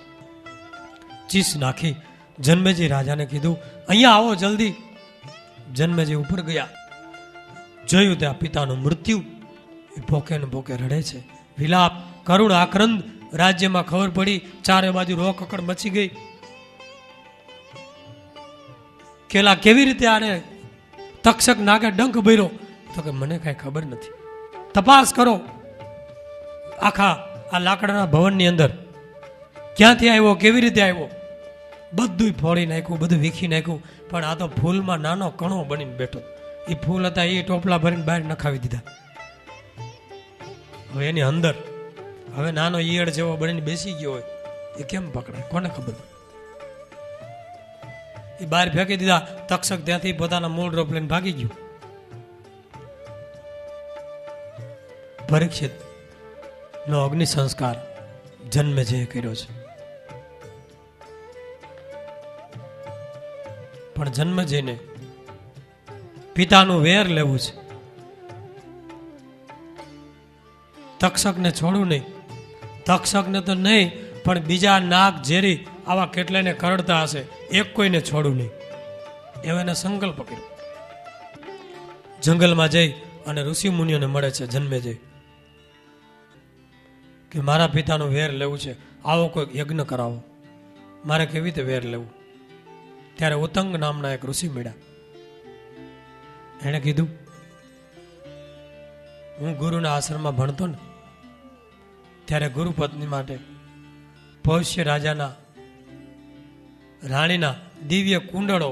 ચીસ નાખી જન્મેજી રાજાને કીધું, અહીંયા આવો જલ્દી. જન્મેજી ઉપર ગયા, જોયું ત્યાં પિતાનું મૃત્યુ. એ ભોકે ને ભોકે રડે છે, વિલાપ કરુણ આક્રંદ. રાજ્યમાં ખબર પડી, ચારે બાજુ રોકકડ મચી ગઈ. કેલા કેવી રીતે આને તક્ષક નાગે ડંખ ભર્યો? તો કે મને કઈ ખબર નથી, તપાસ કરો. આખા આ લાકડાના ભવનની અંદર ક્યાંથી આવ્યો, કેવી રીતે આવ્યો, બધું ફોડી નાખ્યું, બધું વીખી નાખ્યું. પણ આ તો ફૂલમાં નાનો કણો બનીને બેઠો. એ ફૂલ હતા એ ટોપલા ભરીને બહાર નખાવી દીધા. હવે એની અંદર હવે નાનો ઈયળ જેવો બનીને બેસી ગયો હોય, એ કેમ પકડાય, કોને ખબર? એ બહાર ફેંકી દીધા. તક્ષક ત્યાંથી પોતાના મૂળ રૂપ લઈને ભાગી ગયું. પરીક્ષિત નો અગ્નિ સંસ્કાર જન્મેજયે કર્યો છે. પણ જન્મેજયને પિતાનું વેર લેવું છે. તક્ષકને છોડવું નહીં. તક્ષકને તો નહીં, પણ બીજા નાગ ઝેરી આવા કેટલાને કરડતા હશે, એક કોઈને છોડવું નહીં એવો એને સંકલ્પ કર્યો. જંગલમાં જઈ અને ઋષિ મુનિઓને મળે છે જન્મેજય, કે મારા પિતાનું વેર લેવું છે, આવો કોઈક યજ્ઞ કરાવો, મારે કેવી રીતે વેર લેવું. ત્યારે ઉતંગ નામના એક ઋષિ મળ્યા. એણે કીધું, હું ગુરુના આશ્રમમાં ભણતો ને ત્યારે ગુરુ પત્ની માટે પૌષ્ય રાજાના રાણીના દિવ્ય કુંડળો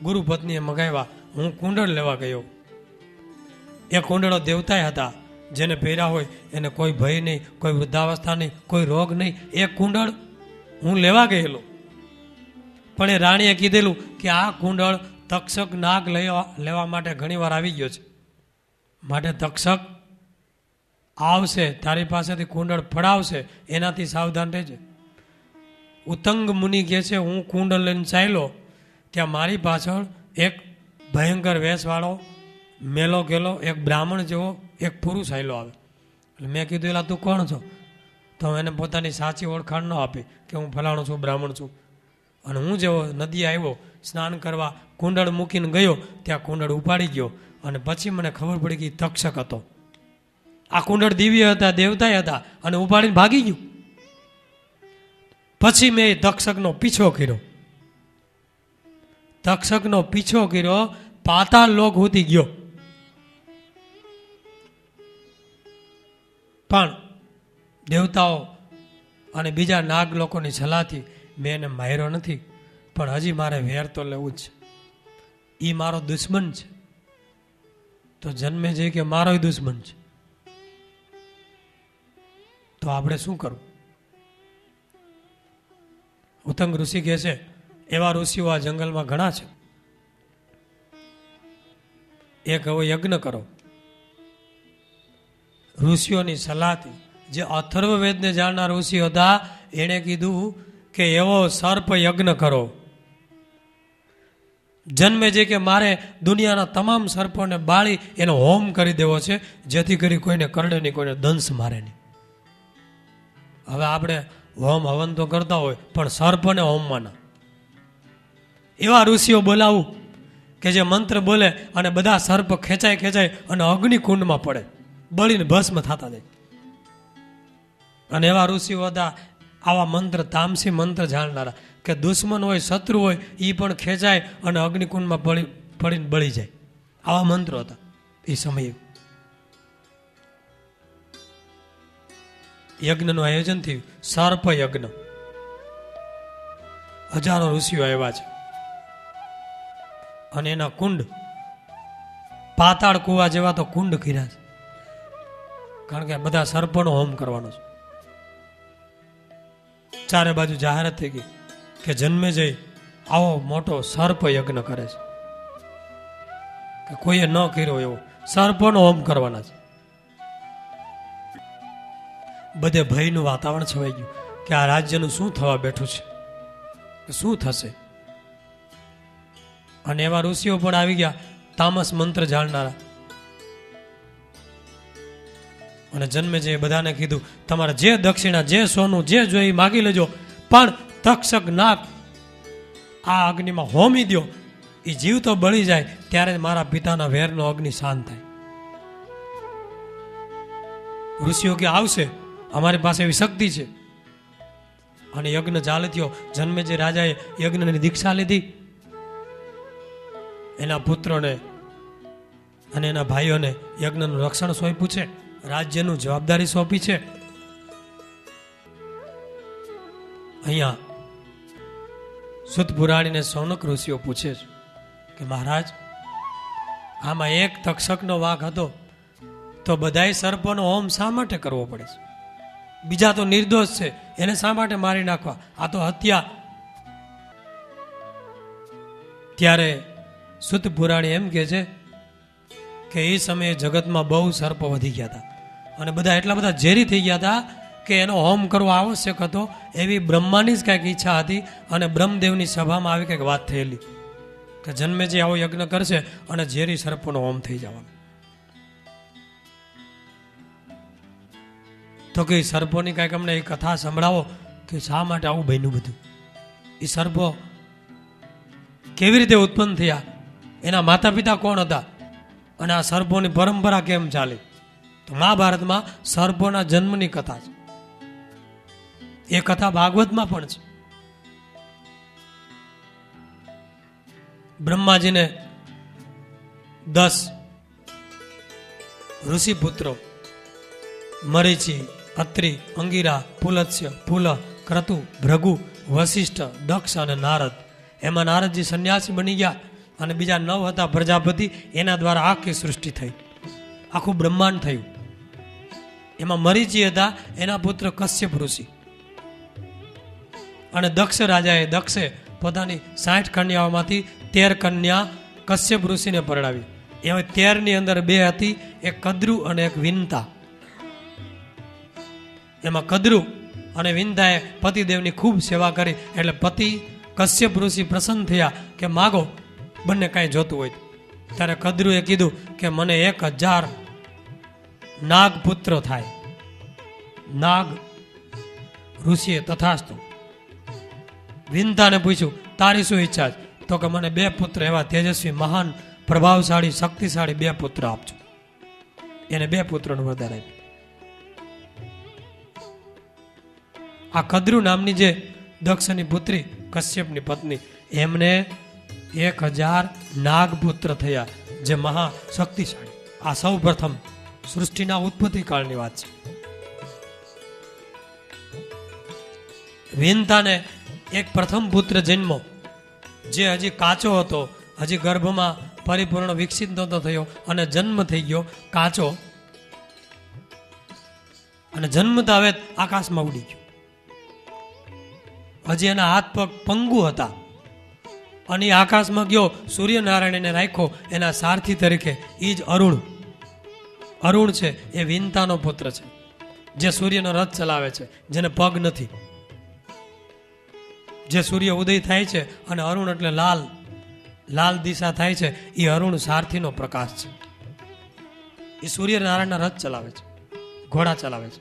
ગુરુ પત્નીએ મગાવ્યા. હું કુંડળ લેવા ગયો. એ કુંડળો દેવતાએ હતા, જેને પહેર્યા હોય એને કોઈ ભય નહીં, કોઈ વૃદ્ધાવસ્થા નહીં, કોઈ રોગ નહીં. એ કુંડળ હું લેવા ગયેલો, પણ એ રાણીએ કીધેલું કે આ કુંડળ તક્ષક નાગ લેવા માટે ઘણીવાર આવી ગયો છે, માટે તક્ષક આવશે, તારી પાસેથી કુંડળ પડાવશે, એનાથી સાવધાન રહેજે. ઉતંગ મુનિ કહે છે, હું કુંડળ લઈને ચાલ્યો, ત્યાં મારી પાછળ એક ભયંકર વેશવાળો મેલો ગેલો એક બ્રાહ્મણ જેવો એક પુરુષ આવેલો આવે. એટલે મેં કીધું, એલા તું કોણ છો? તો એને પોતાની સાચી ઓળખાણ ન આપી કે હું ફલાણો છું, બ્રાહ્મણ છું. અને હું જેવો નદી આવ્યો સ્નાન કરવા, કુંડળ મૂકીને ગયો, ત્યાં કુંડળ ઉપાડી ગયો. અને પછી મને ખબર પડી કે તક્ષક હતો. આ કુંડળ દિવ્ય હતા, દેવતાએ હતા, અને ઉપાડીને ભાગી ગયું. પછી મેં તક્ષકનો પીછો કર્યો. તક્ષકનો પીછો કર્યો, પાતાળ લોક સુધી ગયો, પણ દેવતાઓ અને બીજા નાગ લોકોની સલાહથી મેં એને માર્યો નથી. પણ હજી મારે વેર તો લેવું જ છે. એ મારો દુશ્મન છે. તો જન્મે છે કે મારો દુશ્મન છે, તો આપણે શું કરવું? ઉતંગ ઋષિ કહે છે, એવા ઋષિઓ આ જંગલમાં ઘણા છે. એક હવે યજ્ઞ કરો. ઋષિઓની સલાહથી, જે અથર્વવેદને જાણનાર ઋષિ હતા, એણે કીધું કે એવો સર્પ યજ્ઞ કરો. જન્મે છે કે મારે દુનિયાના તમામ સર્પોને બાળી એનો હોમ કરી દેવો છે, જેથી કરી કોઈને કરડે નહીં, કોઈને દંશ મારે નહીં. હવે આપણે હોમ હવન તો કરતા હોય, પણ સર્પને હોમમાં ના. એવા ઋષિઓ બોલાવું કે જે મંત્ર બોલે અને બધા સર્પ ખેંચાય અને અગ્નિકુંડમાં પડે, બળીને ભસ્મ થતા જાય. અને એવા ઋષિઓ હતા, આવા મંત્ર, તામસી મંત્ર જાણનારા, કે દુશ્મન હોય, શત્રુ હોય, એ પણ ખેંચાય અને અગ્નિકુંડમાં પડીને બળી જાય. આવા મંત્રો હતા એ સમયે. યજ્ઞનું આયોજન થયું, સર્પ યજ્ઞ. હજારો ઋષિઓ આવ્યા છે, અને એના કુંડ પાતાળ કુવા જેવા તો કુંડ કર્યા છે, કારણ કે બધા સર્પોનો હોમ કરવાનો છે. ચારે બાજુ જાહેરાત થઈ ગઈ કે જન્મે જઈ આવો મોટો સર્પ યજ્ઞ કરે છે, કે કોઈએ ન કર્યો એવો સર્પોનો હોમ કરવાના છે. બધે ભયનું વાતાવરણ છવાઈ ગયું કે આ રાજ્યનું શું થવા બેઠું છે, કે શું થશે. અને એવા ઋષિઓ પણ આવી ગયા, તામસ મંત્ર જાણનારા. અને જન્મે જે બધાને કીધું, તમારે જે દક્ષિણા, જે સોનું, જે જોઈએ માગી લેજો, પણ તક્ષક નાગ આ અગ્નિમાં હોમી દો. એ જીવ તો બળી જાય ત્યારે મારા પિતાના વેરનો અગ્નિ શાંત થાય. ઋષિઓ કે આવશે, અમારી પાસે એવી શક્તિ છે. અને યજ્ઞ ચાલે થયો. જન્મે જે રાજાએ યજ્ઞની દીક્ષા લીધી, એના પુત્રોને અને એના ભાઈઓને યજ્ઞનું રક્ષણ સોંપ્યું છે, રાજ્યનું જવાબદારી સોંપી છે. અહીંયા સુત પુરાણીને સૌનક ઋષિઓ પૂછે છે કે મહારાજ, આમાં એક તક્ષકનો વાંક હતો, તો બધાય સર્પોનો હોમ શા માટે કરવો પડે છે? બીજા તો નિર્દોષ છે, એને શા માટે મારી નાખવા? આ તો હત્યા. ત્યારે સુત પુરાણી એમ કહે છે કે એ સમયે જગતમાં બહુ સર્પ વધી ગયા હતા, અને બધા એટલા બધા ઝેરી થઈ ગયા હતા કે એનો હોમ કરવો આવશ્યક હતો. એવી બ્રહ્માની જ કંઈક ઈચ્છા હતી, અને બ્રહ્મદેવની સભામાં આવી કંઈક વાત થયેલી કે જન્મે જે આવો યજ્ઞ કરશે અને ઝેરી સર્પોનો હોમ થઈ જવાનો. તો કે સર્પોની કંઈક અમને એ કથા સંભળાવો કે શા માટે આવું બન્યું બધું. એ સર્પો કેવી રીતે ઉત્પન્ન થયા, એના માતા પિતા કોણ હતા, અને આ સર્પોની પરંપરા કેમ ચાલી. તો મહાભારતમાં સર્પોના જન્મની કથા છે. એ કથા ભાગવતમાં પણ છે. બ્રહ્માજીને 10 ઋષિપુત્રો મરીચી, અત્રિ, અંગિરા, પુલત્સ્ય, પુલ, ક્રતુ, ભૃગુ, વશિષ્ઠ, દક્ષ અને નારદ. એમાં નારદજી સંન્યાસી બની ગયા અને બીજા 9 હતા પ્રજાપતિ. એના દ્વારા આખી સૃષ્ટિ થઈ, આખું બ્રહ્માંડ થયું. એમાં મરીચી હતા, એના પુત્ર કશ્યપ ઋષિ. અને દક્ષ રાજાએ દક્ષે પોતાની 60 કન્યાઓમાંથી 13 કન્યા કશ્યપ ઋષિને પરણાવી. એમાં 13 ની અંદર 2 હતી, એક કદ્રુ અને એક વિનતા. એમાં કદ્રુ અને વિનતાએ પતિદેવની ખૂબ સેવા કરી, એટલે પતિ કશ્યપ ઋષિ પ્રસન્ન થયા કે માગો, બંને કાંઈ જોતું હોય. ત્યારે કદ્રુએ કીધું કે મને 1000 નાગ પુત્ર થાય. નાગ ઋષિએ તથાસ્તુ. વિનતાને પૂછ્યું તારી શું ઈચ્છા છે? તો કે મને 2 પુત્ર, એવા તેજસ્વી, મહાન, પ્રભાવશાળી, શક્તિશાળી 2 પુત્ર આપજો. એને 2 પુત્રોનું વરદાન આપ્યું. આ કદ્રુ નામની જે દક્ષની પુત્રી, કશ્યપની પત્ની, એમને 1000 નાગપુત્ર થયા, જે મહાશક્તિશાળી. આ સૌ પ્રથમ સૃષ્ટિના ઉત્પત્તિ કાળની વાત છે. વિનતાને એક પ્રથમ પુત્ર જન્મો, જે હજી કાચો હતો, હજી ગર્ભમાં પરિપૂર્ણ વિકસિત નહોતો થયો, અને જન્મ થઈ ગયો કાચો, અને જન્મતા હવે આકાશમાં ઉડી ગયો. હજી એના હાથ પગ પંગુ હતા, અને આકાશમાં ગયો. સૂર્યનારાયણ એને રાખ્યો એના સારથી તરીકે. એ જ અરુણ. અરુણ છે એ વિનતાનો પુત્ર છે, જે સૂર્યનો રથ ચલાવે છે, જેને પગ નથી. જે સૂર્ય ઉદય થાય છે અને અરુણ એટલે લાલ, લાલ દિશા થાય છે, એ અરુણ સારથીનો પ્રકાશ છે. એ સૂર્યનારાયણના રથ ચલાવે છે, ઘોડા ચલાવે છે.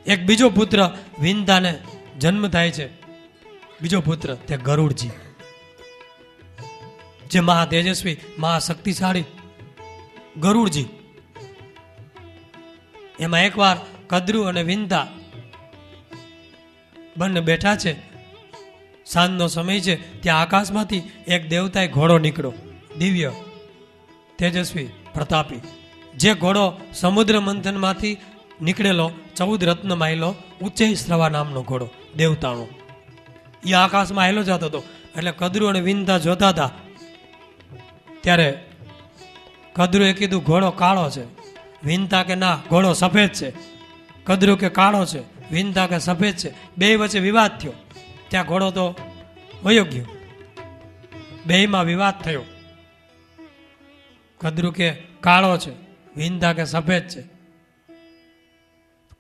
એક બીજો પુત્ર વિનતાને જન્મ થાય છે, બીજો પુત્ર તે ગરુડજી, જે મહા તેજસ્વી, મહાશક્તિશાળી ગરુડજી. એમાં એકવાર કદ્રુ અને વિનતા બંને બેઠા છે, સાંજનો સમય છે. ત્યાં આકાશમાંથી એક દેવતાએ ઘોડો નીકળ્યો, દિવ્ય, તેજસ્વી, પ્રતાપી. જે ઘોડો સમુદ્ર મંથનમાંથી નીકળેલો 14 રત્ન માયલો ઉચ્ચૈ શ્રવા નામનો ઘોડો, દેવતાનો. એ આકાશમાં આવેલો જતો હતો. એટલે કદ્રુ અને વિનતા જોતા હતા. ત્યારે કદ્રુએ કીધું ઘોડો કાળો છે. વિનતા કે ના, ઘોડો સફેદ છે. કદ્રુ કે કાળો છે, વિનતા કે સફેદ છે. બે વચ્ચે વિવાદ થયો. ત્યાં ઘોડો તો વયો ગયો, બેયમાં વિવાદ થયો. કદ્રુ કે કાળો છે, વિનતા કે સફેદ છે.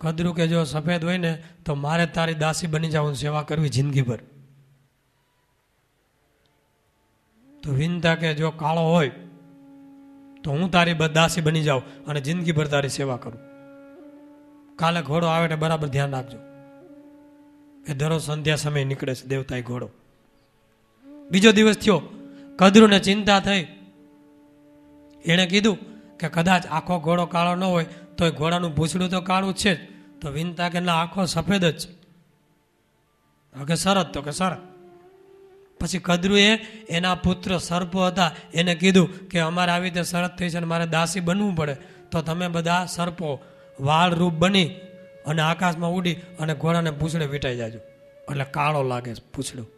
કદ્રુ કે જો સફેદ હોય ને તો મારે તારી દાસી બની જાઉં, સેવા કરવી જિંદગીભર. તો વિનતા કે જો કાળો હોય તો હું તારી દાસી બની જાઉં અને જિંદગીભર તારી સેવા કરું. કાલે ઘોડો આવે એટલે બરાબર ધ્યાન રાખજો. એ દરરોજ સંધ્યા સમય નીકળે છે દેવતાએ ઘોડો. બીજો દિવસ થયો, કદ્રુને ચિંતા થઈ. એણે કીધું કે કદાચ આખો ઘોડો કાળો ન હોય તો એ ઘોડાનું પૂંછડું તો કાળું છે જ. તો વિનતા કે ના, આખો સફેદ જ છે. કે શરત? તો કે શરત. પછી કદ્રુએ એના પુત્ર સર્પો હતા એને કીધું કે અમારે આવી રીતે શરત થઈ છે અને મારે દાસી બનવું પડે, તો તમે બધા સર્પો વાળ રૂપ બની અને આકાશમાં ઉડી અને ઘોડાને પૂંછડે વીંટાઈ જાજો, એટલે કાળો લાગે પૂંછડું.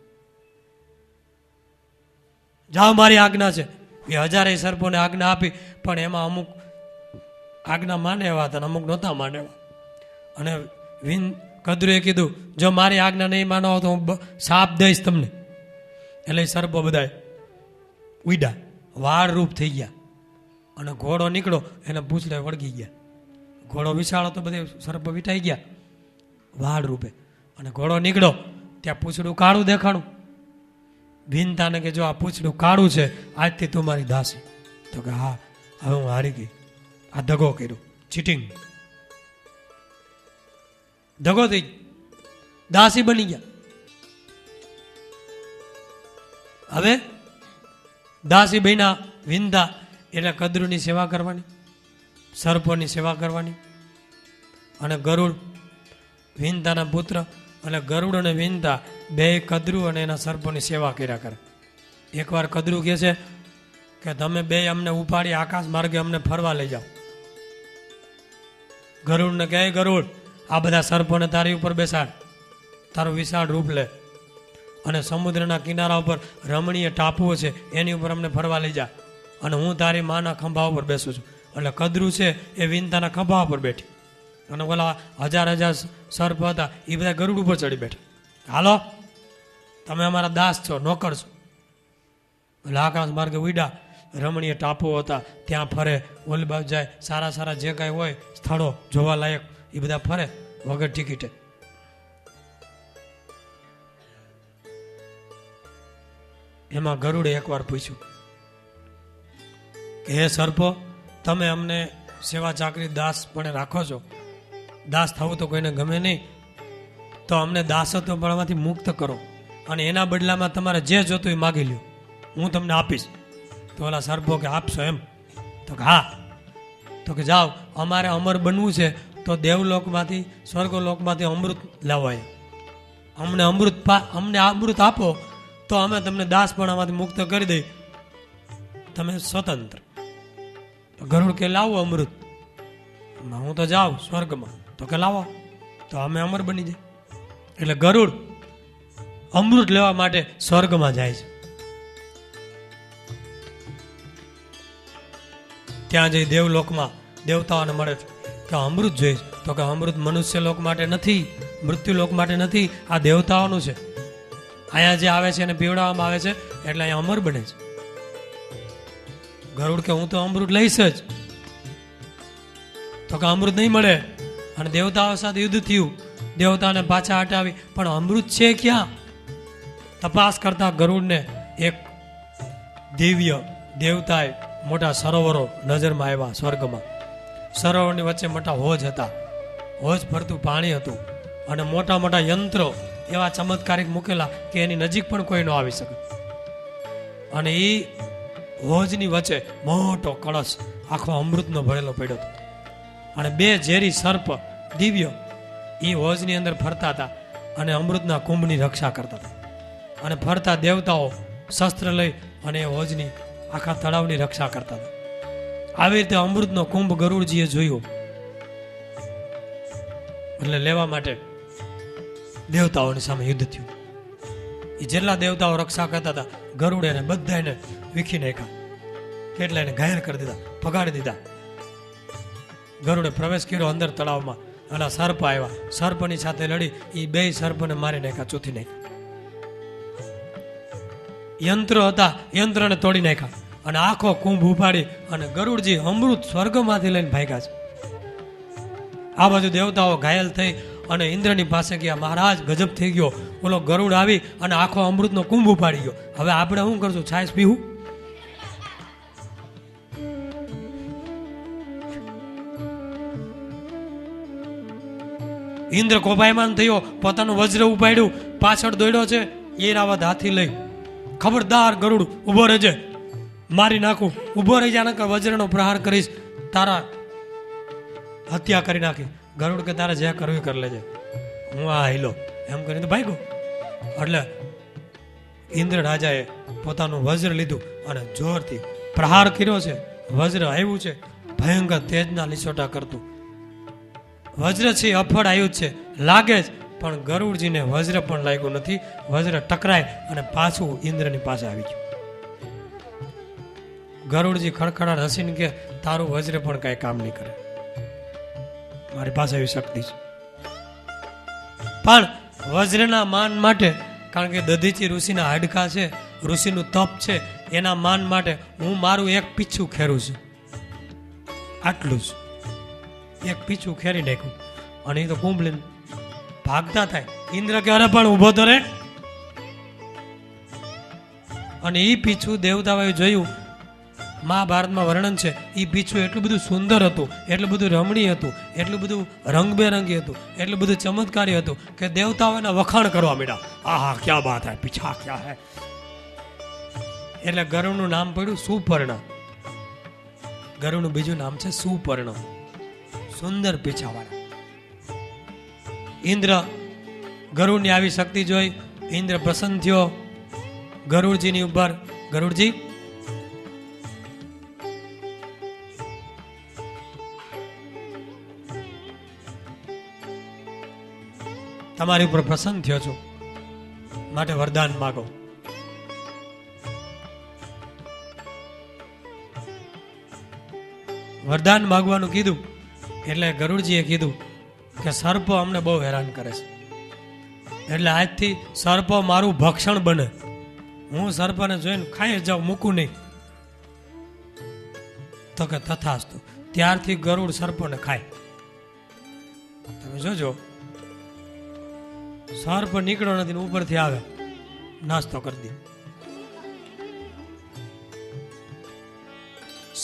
જાઓ, મારી આજ્ઞા છે. એ 1000 સર્પોને આજ્ઞા આપી, પણ એમાં અમુક આજ્ઞા માને એવા હતા, અમુક નહોતા માને એવા. અને કદ્રુએ કીધું જો મારી આજ્ઞા નહીં માનો તો હું સાપ દઈશ તમને. એટલે સર્પો બધા ઉડ્યા, વાળ રૂપ થઈ ગયા, અને ઘોડો નીકળો એને પૂંછડે વળગી ગયા. ઘોડો વિશાળો તો બધે સર્પો વીંટાઈ ગયા વાળ રૂપે, અને ઘોડો નીકળો ત્યાં પૂંછડું કાળું દેખાણું. વિનતાને કે જો આ પૂંછડું કાળું છે, આજથી તું મારી દાસી. તો કે હા, હવે હું હારી ગઈ, આ દગો કર્યો, ચીટિંગ, દગો થઈ, દાસી બની ગયા. હવે દાસી બહેના વિનતા એટલે કદ્રુની સેવા કરવાની, સર્પોની સેવા કરવાની, અને ગરુડ વિંતાના પુત્ર એટલે ગરુડ અને વિંતા બે કદરુ અને એના સર્પોની સેવા કર્યા કરે. એકવાર કદરુ કહે છે કે તમે બે અમને ઉપાડી આકાશ માર્ગે અમને ફરવા લઈ જાઓ. ગરુડને કહે, ગરુડ આ બધા સર્પોને તારી ઉપર બેસાડ, તારું વિશાળ રૂપ લે અને સમુદ્રના કિનારા ઉપર રમણીય ટાપુઓ છે એની ઉપર અમને ફરવા લઈ જા, અને હું તારી માના ખંભા ઉપર બેસું છું. એટલે કદરુ છે એ વિંતાના ખંભા ઉપર બેઠી, અને ઓલા હજાર હજાર સર્પ હતા એ બધા ગરુડ ઉપર ચડી બેઠા. હાલો તમે અમારા દાસ છો, નોકર છો. એટલે આકાશ માર્ગે ઉડ્યા, રમણીય ટાપુઓ હતા ત્યાં ફરે, ઓલી બાજુ જાય, સારા સારા જે કાંઈ હોય સ્થળો જોવાલાયક એ બધા ફરે વગર ટિકિટે. એમાં ગરુડે એકવાર પૂછ્યું કે હે સર્પો, તમે અમને સેવા ચાકરી દાસ પણ રાખો છો, દાસ થવું તો કોઈને ગમે નહીં, તો અમને દાસત્વ પણમાંથી મુક્ત કરો અને એના બદલામાં તમારે જે જોતું એ માગી લ્યો, હું તમને આપીશ. તો ઓલા સર્પો કે આપશો એમ? તો કે હા. તો કે જાઓ, અમારે અમર બનવું છે તો દેવલોકમાંથી સ્વર્ગલોકમાંથી અમૃત લાવવાય, અમને અમૃત આપો તો અમે તમને દાસપણામાંથી મુક્ત કરી દઈ, તમે સ્વતંત્ર. ગરુડ કે લાવો અમૃત. હું તો જાઉં સ્વર્ગમાં. તો કે લાવો, તો અમે અમર બની જાય. એટલે ગરુડ અમૃત લેવા માટે સ્વર્ગમાં જાય છે. ત્યાં જઈ દેવલોકમાં દેવતાઓને મળે છે કે અમૃત જોઈશ. તો કે અમૃત મનુષ્ય લોક માટે નથી, મૃત્યુ લોક માટે નથી, આ દેવતાઓનું છે. અહીંયા જે આવે છે એને પીવડાવવામાં આવે છે એટલે અહીંયા અમર બને છે. ગરુડ કે હું તો અમૃત લઈશ જ. તો કે અમૃત નહીં મળે, અને દેવતાઓ સાથે યુદ્ધ થયું, દેવતાને પાછા હટાવી, પણ અમૃત છે ક્યાં? તપાસ કરતા ગરુડને એક દિવ્ય દેવતાએ મોટા સરોવરો નજરમાં આવ્યા સ્વર્ગમાં. સરોવરની વચ્ચે મોટા હોજ હતા, હોજ ફરતું પાણી હતું, અને મોટા મોટા યંત્રો એવા ચમત્કારિક મૂકેલા કે એની નજીક પણ કોઈ ન આવી શકે. અને એ હોજની વચ્ચે મોટો કળશ આખો અમૃતનો ભરેલો પડ્યો હતો, અને બે ઝેરી સર્પ દિવ્ય એ હોજની અંદર ફરતા હતા અને અમૃતના કુંભની રક્ષા કરતા હતા. અને ફરતા દેવતાઓ શસ્ત્ર લઈ અને એ હોજની આખા તળાવની રક્ષા કરતા હતા. આવી રીતે અમૃતનો કુંભ ગરુડજીએ જોયો, એટલે લેવા માટે દેવતાઓની સામે યુદ્ધ થયું. એ જેટલા દેવતાઓ રક્ષા કરતા હતા ગરુડ એને બધાને વીખી નાખ્યા, કેટલાને ઘાયલ કરી દીધા, ભગાડી દીધા. ગરુડે પ્રવેશ કર્યો અંદર તળાવમાં, અને સર્પ આવ્યા, સર્પની સાથે લડી એ બે સર્પને મારી નાખ્યા, ચૂથી નાખ્યા. યંત્રો હતા, યંત્રને તોડી નાખ્યા, અને આખો કુંભ ઉપાડી અને ગરુડજી અમૃત સ્વર્ગમાંથી લઈને ભાગ્યા છે. આ બાજુ દેવતાઓ ઘાયલ થઈ અને ઇન્દ્રની પાસે ગયા, મહારાજ ગજબ થઈ ગયો, ઓલો ગરુડ આવી અને આખો અમૃતનો કુંભ ઉપાડી ગયો, હવે આપણે શું કરશું, છાશ પીવું? ઇન્દ્ર કોપાયમાન થયો, પોતાનું વજ્ર ઉપાડ્યું, પાછળ દોડ્યો છે ઈરાવત હાથી લઈ. ખબરદાર ગરુડ, ઉભો રહેજે, મારી નાખું, ઉભો રહી જા, નકર વજ્રનો પ્રહાર કરીશ, તારા હત્યા કરી નાખી. ગરુડ કે તારે જે કરવું કરી લેજે, હું આ હિલો એમ કરીને ભાગ્યો. એટલે ઇન્દ્ર રાજાએ પોતાનું વજ્ર લીધું અને જોરથી પ્રહાર કર્યો છે. વજ્ર આવ્યું છે ભયંકર તેજના લીસોટા કરતું. વજ્ર છે અફળ આયુધ છે, લાગે જ, પણ ગરુડજીને વજ્ર પણ લાગ્યું નથી. વજ્ર ટકરાય અને પાછું ઇન્દ્રની પાસે આવી ગયું. ગરુડજી ખડખડાટ હસીને કે તારું વજ્ર પણ કઈ કામ નહીં કરે, મારી પાસે એવી શક્તિ છે. પણ વજ્રના માન માટે, કારણ કે દધીચી ઋષિના હાડકા છે, ઋષિનું તપ છે, એના માન માટે હું મારું એક પીછું ખેરું છું, આટલું જ. એક પીછું ખેરી નાખ્યું અને એ તો કુંભ લઈને ભાગતા થાય. ઇન્દ્ર કે અરે પણ ઉભો તો રે. અને એ પીછું દેવતાઓએ જોયું, મહાભારતમાં વર્ણન છે, એ પીછું એટલું બધું સુંદર હતું, એટલું બધું રમણીય હતું, એટલું બધું રંગબેરંગી હતું, એટલું બધું ચમત્કારી હતું કે દેવતાઓ એના વખાણ કરવા માંડ્યા. આહા ક્યાં બાત હે, પીછા ક્યાં હે. એટલે ગરુડનું નામ પડ્યું સુપર્ણ. ગરુડનું બીજું નામ છે સુપર્ણ, સુંદર પીછાવાળા. ઇન્દ્ર ગરુડની આવી શક્તિ જોઈ ઇન્દ્ર પ્રસન્ન થયો ગરુડજીની ઉપર. ગરુડજી, તમારી ઉપર પ્રસન્ન થયો છું, માટે વરદાન માગો. વરદાન માગવાનું કીધું એટલે ગરુડજીએ કીધું કે સર્પ અમને બહુ હેરાન કરે છે, એટલે આજથી સર્પ મારું ભક્ષણ બને. હું સર્પને જોઈને ખાઈ જાઉં, મૂકું નહીં. તો કે તથાસ્તુ. ત્યારથી ગરુડ સર્પોને ખાય. તમે જોજો, સર્પ નીકળ્યો નથી, ઉપરથી આવે નાસ્તો કરી દે.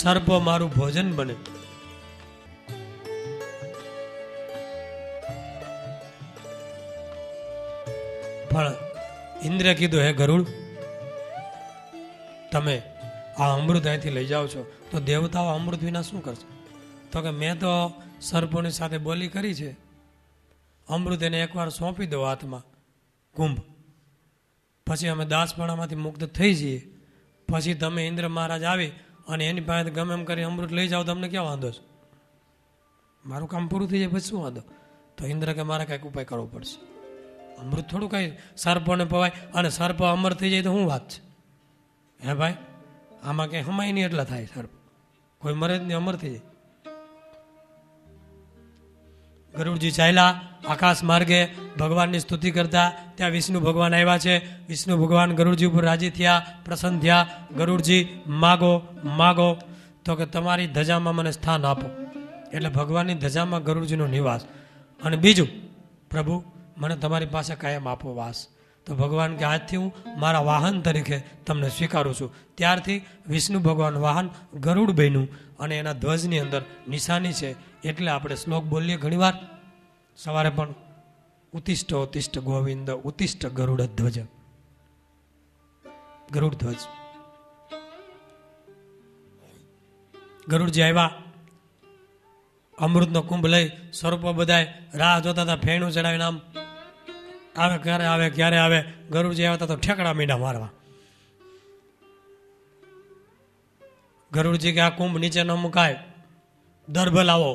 સર્પ મારું ભોજન બને. પણ ઇન્દ્રે કીધું, હે ગરુડ, તમે આ અમૃત અહીંથી લઈ જાઓ છો તો દેવતાઓ અમૃત વિના શું કરશે? તો કે મેં તો સર્પોની સાથે બોલી કરી છે, અમૃત એને એકવાર સોંપી દો હાથમાં, કુંભ, પછી અમે દાસપણામાંથી મુક્ત થઈ જઈએ. પછી તમે ઇન્દ્ર મહારાજ આવી અને એની પાસે ગમે એમ કરી અમૃત લઈ જાઓ, તમને ક્યાં વાંધો છે? મારું કામ પૂરું થઈ જાય પછી શું વાંધો? તો ઇન્દ્ર કે મારે કંઈક ઉપાય કરવો પડશે. અમૃત થોડું કાંઈ સર્પોને પવાય, અને સર્પ અમર થઈ જાય તો શું વાત છે? હે ભાઈ, આમાં કંઈ હમાય નહીં એટલા થાય. સર્પ કોઈ મરે જ નહીં, અમર થઈ જાય. ગરુડજી ચાલ્યા આકાશ માર્ગે ભગવાનની સ્તુતિ કરતા. ત્યાં વિષ્ણુ ભગવાન આવ્યા છે. વિષ્ણુ ભગવાન ગરુડજી ઉપર રાજી થયા, પ્રસન્ન થયા. ગરુડજી, માગો માગો. તો કે તમારી ધજામાં મને સ્થાન આપો. એટલે ભગવાનની ધજામાં ગરુડજીનો નિવાસ. અને બીજું, પ્રભુ મને તમારી પાસે કાયમ આપો વાસ. તો ભગવાન કે આજથી હું મારા વાહન તરીકે તમને સ્વીકારું છું. ત્યારથી વિષ્ણુ ભગવાન વાહન ગરુડ બન્યું, અને એના ધ્વજની અંદર નિશાની છે. એટલે આપણે શ્લોક બોલીએ ઘણીવાર સવારે પણ, ઉત્તિષ્ઠ ઉત્તિષ્ઠ ગોવિંદ ઉત્તિષ્ઠ ગરુડ ધ્વજ. ગરુડ ધ્વજ. ગરુડજી આવ્યા, અમૃતનો કુંભ લઈ. સ્વરૂપો બધાય રાહ જોતા હતા, ફેણું ચડાવીને આમ આવે, ક્યારે આવે ક્યારે આવે. ગરુડજી આવતા તો ઠેકડા મીંડા મારવા. ગરુડજી કે આ કુંભ નીચે ન મુકાય, દર્ભ લાવો.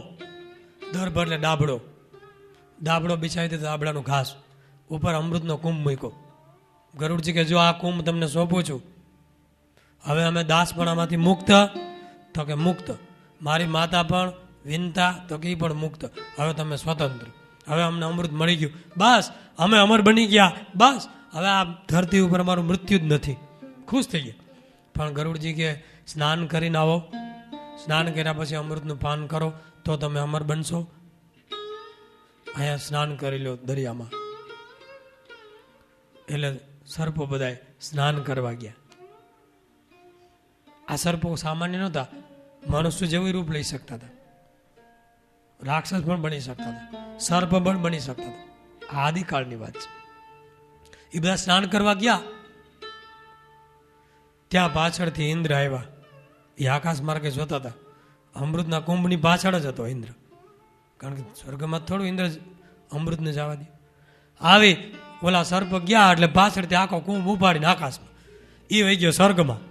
દર્ભ એટલે ડાબડો. ડાબડો બિછાવી દીધો, ડાબડાનું ઘાસ ઉપર અમૃતનો કુંભ મૂક્યો. ગરુડજી કે જો આ કુંભ તમને સોંપું છું, હવે અમે દાસપણામાંથી મુક્ત. તો કે મુક્ત. મારી માતા પણ વિનતા, તો કે એ પણ મુક્ત. હવે તમે સ્વતંત્ર. હવે અમને અમૃત મળી ગયું, બસ અમે અમર બની ગયા, બસ હવે આ ધરતી ઉપર અમારું મૃત્યુ જ નથી. ખુશ થઈ ગયા. પણ ગરુડજી કે સ્નાન કરીને આવો. સ્નાન કર્યા પછી અમૃતનું પાન કરો તો તમે અમર બનશો. અહીંયા સ્નાન કરી લો દરિયામાં. એટલે સર્પો બધાય સ્નાન કરવા ગયા. આ સર્પો સામાન્ય નહોતા, મનુષ્ય જેવું રૂપ લઈ શકતા હતા. રાક્ષસ પણ બની શકતા હતા, સર્પ પણ બની શકતા હતા. આ આદિકાળની વાત છે. એ બધા સ્નાન કરવા ગયા. ત્યાં પાછળથી ઇન્દ્ર આવ્યા. એ આકાશ માર્ગે જોતા હતા. અમૃતના કુંભની પાછળ જ હતો ઇન્દ્ર, કારણ કે સ્વર્ગમાં થોડું ઇન્દ્ર અમૃતને જવા દે. આવી ઓલા સર્પ ગયા એટલે પાછળથી આખો કુંભ ઉપાડીને આકાશમાં એ વહી ગયો સ્વર્ગમાં.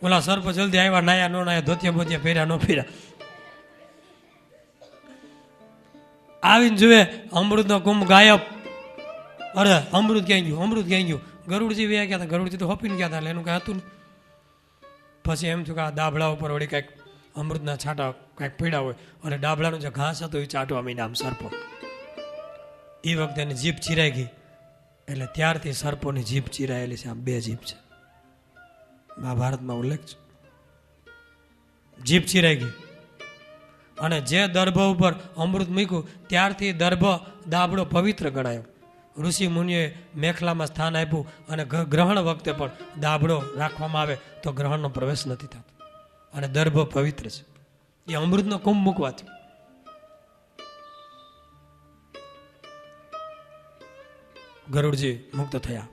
ઓલા સર્પ જલ્દી આવ્યા, નાયા નો નાયા, ધોતિયા બોતિયા પહેર્યા નો પહેર્યા. આવીને જુએ અમૃતનો કુંભ ગાયબ. અરે અમૃત ક્યાંય ગયું, અમૃત ક્યાંય ગયું. ગરુડજી વ્યા ગયા હતા. ગરુડજી તો હોપીને ગયા હતા, એટલે એનું કાંઈ હતું નહીં. પછી એમ થયું કે આ ડાબડા ઉપર વળી કાંઈક અમૃતના છાંટા કાંઈક પીડા હોય, અને ડાબડાનું જે ઘાસ હતું એ ચાટવા માંડ્યા આમ સર્પો. એ વખતે એની જીભ ચીરાઈ ગઈ. એટલે ત્યારથી સર્પોની જીભ ચીરાયેલી છે. આમ બે જીભ છે, મહાભારતમાં ઉલ્લેખ છે. જીભ ચીરાઈ ગઈ. અને જે દર્ભ ઉપર અમૃત મૂક્યું ત્યારથી દર્ભ દાબડો પવિત્ર ગણાયો. ઋષિ મુનિએ મેખલામાં સ્થાન આપ્યું, અને ગ્રહણ વખતે પણ દાબડો રાખવામાં આવે તો ગ્રહણનો પ્રવેશ નથી થતો, અને દર્ભ પવિત્ર છે. એ અમૃતનો કુંભ મૂકવાથી. ગરુડજી મુક્ત થયા.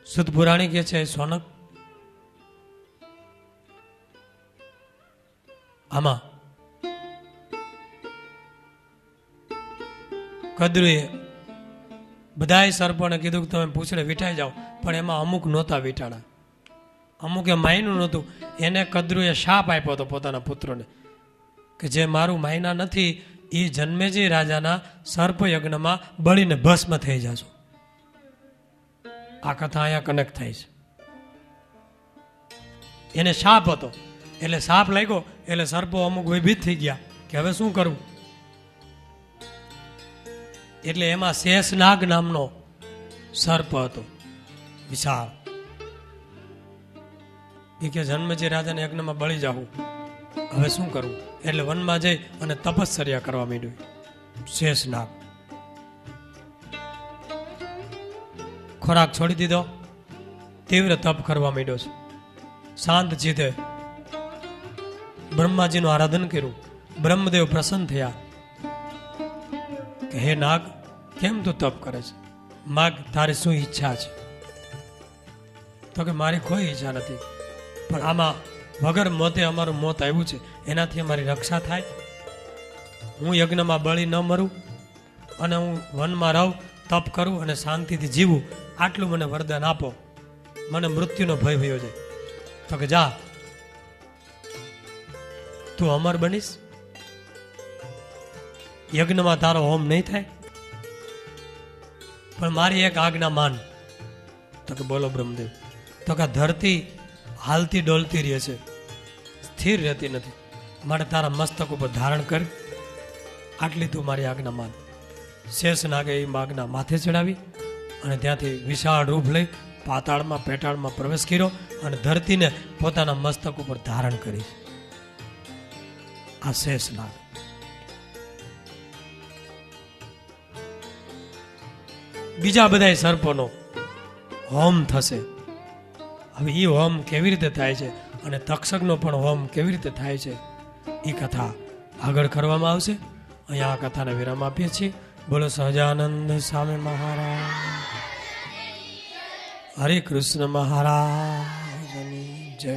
સુત પુરાણી કે છે, સોનક આમાં કદ્રુએ બધાય સર્પોને કીધું કે તમે પૂંછડે વીંટાઈ જાઓ, પણ એમાં અમુક નહોતા વીંટાણા, અમુક એ માયનું નહોતું. એને કદ્રુએ શાપ આપ્યો હતો પોતાના પુત્રોને કે જે મારું માયના નથી એ જન્મેજી રાજાના સર્પયજ્ઞમાં બળીને ભસ્મ થઈ જશો. આ કથા અહીંયા કનેક્ટ થાય છે. એને શાપ હતો, એટલે શાપ લાગ્યો એટલે સર્પો અમુક ભયભીત થઈ ગયા કે હવે શું કરવું. એટલે એમાં શેષનાગ નામનો સર્પ હતો વિશાળ. એ કે જન્મેજી રાજાને યજ્ઞમાં બળી જાવું, હવે શું કરવું. એટલે વનમાં જઈ અને તપશ્ચર્યા કરવા માંડ્યું શેષનાગ. ખોરાક છોડી દીધો, તીવ્ર તપ કરવા માંડ્યો છે. શાંત ચિત્તે બ્રહ્માજીનું આરાધન કર્યું. બ્રહ્મદેવ પ્રસન્ન થયા કે હે નાગ, કેમ તું તપ કરે છે? માગ, તારી શું ઈચ્છા છે? તો કે મારી કોઈ ઈચ્છા નથી, પણ આમાં વગર મોતે અમારું મોત આવ્યું છે, એનાથી અમારી રક્ષા થાય. હું યજ્ઞમાં બળી ન મરું અને હું વનમાં રહું, તપ કરું અને શાંતિથી જીવું, આટલું મને વરદાન આપો, મને મૃત્યુનો ભય ભયો જાય. તો કે જા, તું અમર બનીશ, યજ્ઞમાં તારો હોમ નહીં થાય, પણ મારી એક આજ્ઞા માન. તો કે બોલો બ્રહ્મદેવ. તો કે ધરતી હાલતી ડોલતી રહે છે, સ્થિર રહેતી નથી, માટે તારા મસ્તક ઉપર ધારણ કર, આટલી તું મારી આજ્ઞા માન. શેષનાગે એ આજ્ઞા માથે ચડાવી અને ત્યાંથી વિશાળ રૂપ લઈ પાતાળમાં પેટાળમાં પ્રવેશ કર્યો અને ધરતીને પોતાના મસ્તક ઉપર ધારણ કરી. આ શેષનાગ. બીજા બધા સર્પોનો હોમ થશે. હવે એ હોમ કેવી રીતે થાય છે અને તક્ષકનો પણ હોમ કેવી રીતે થાય છે એ કથા આગળ કરવામાં આવશે. અહીંયા આ કથાને વિરામ આપીએ છીએ. બોલો સહજાનંદ સ્વામી મહારાજ, હરે કૃષ્ણ મહારાજની જય.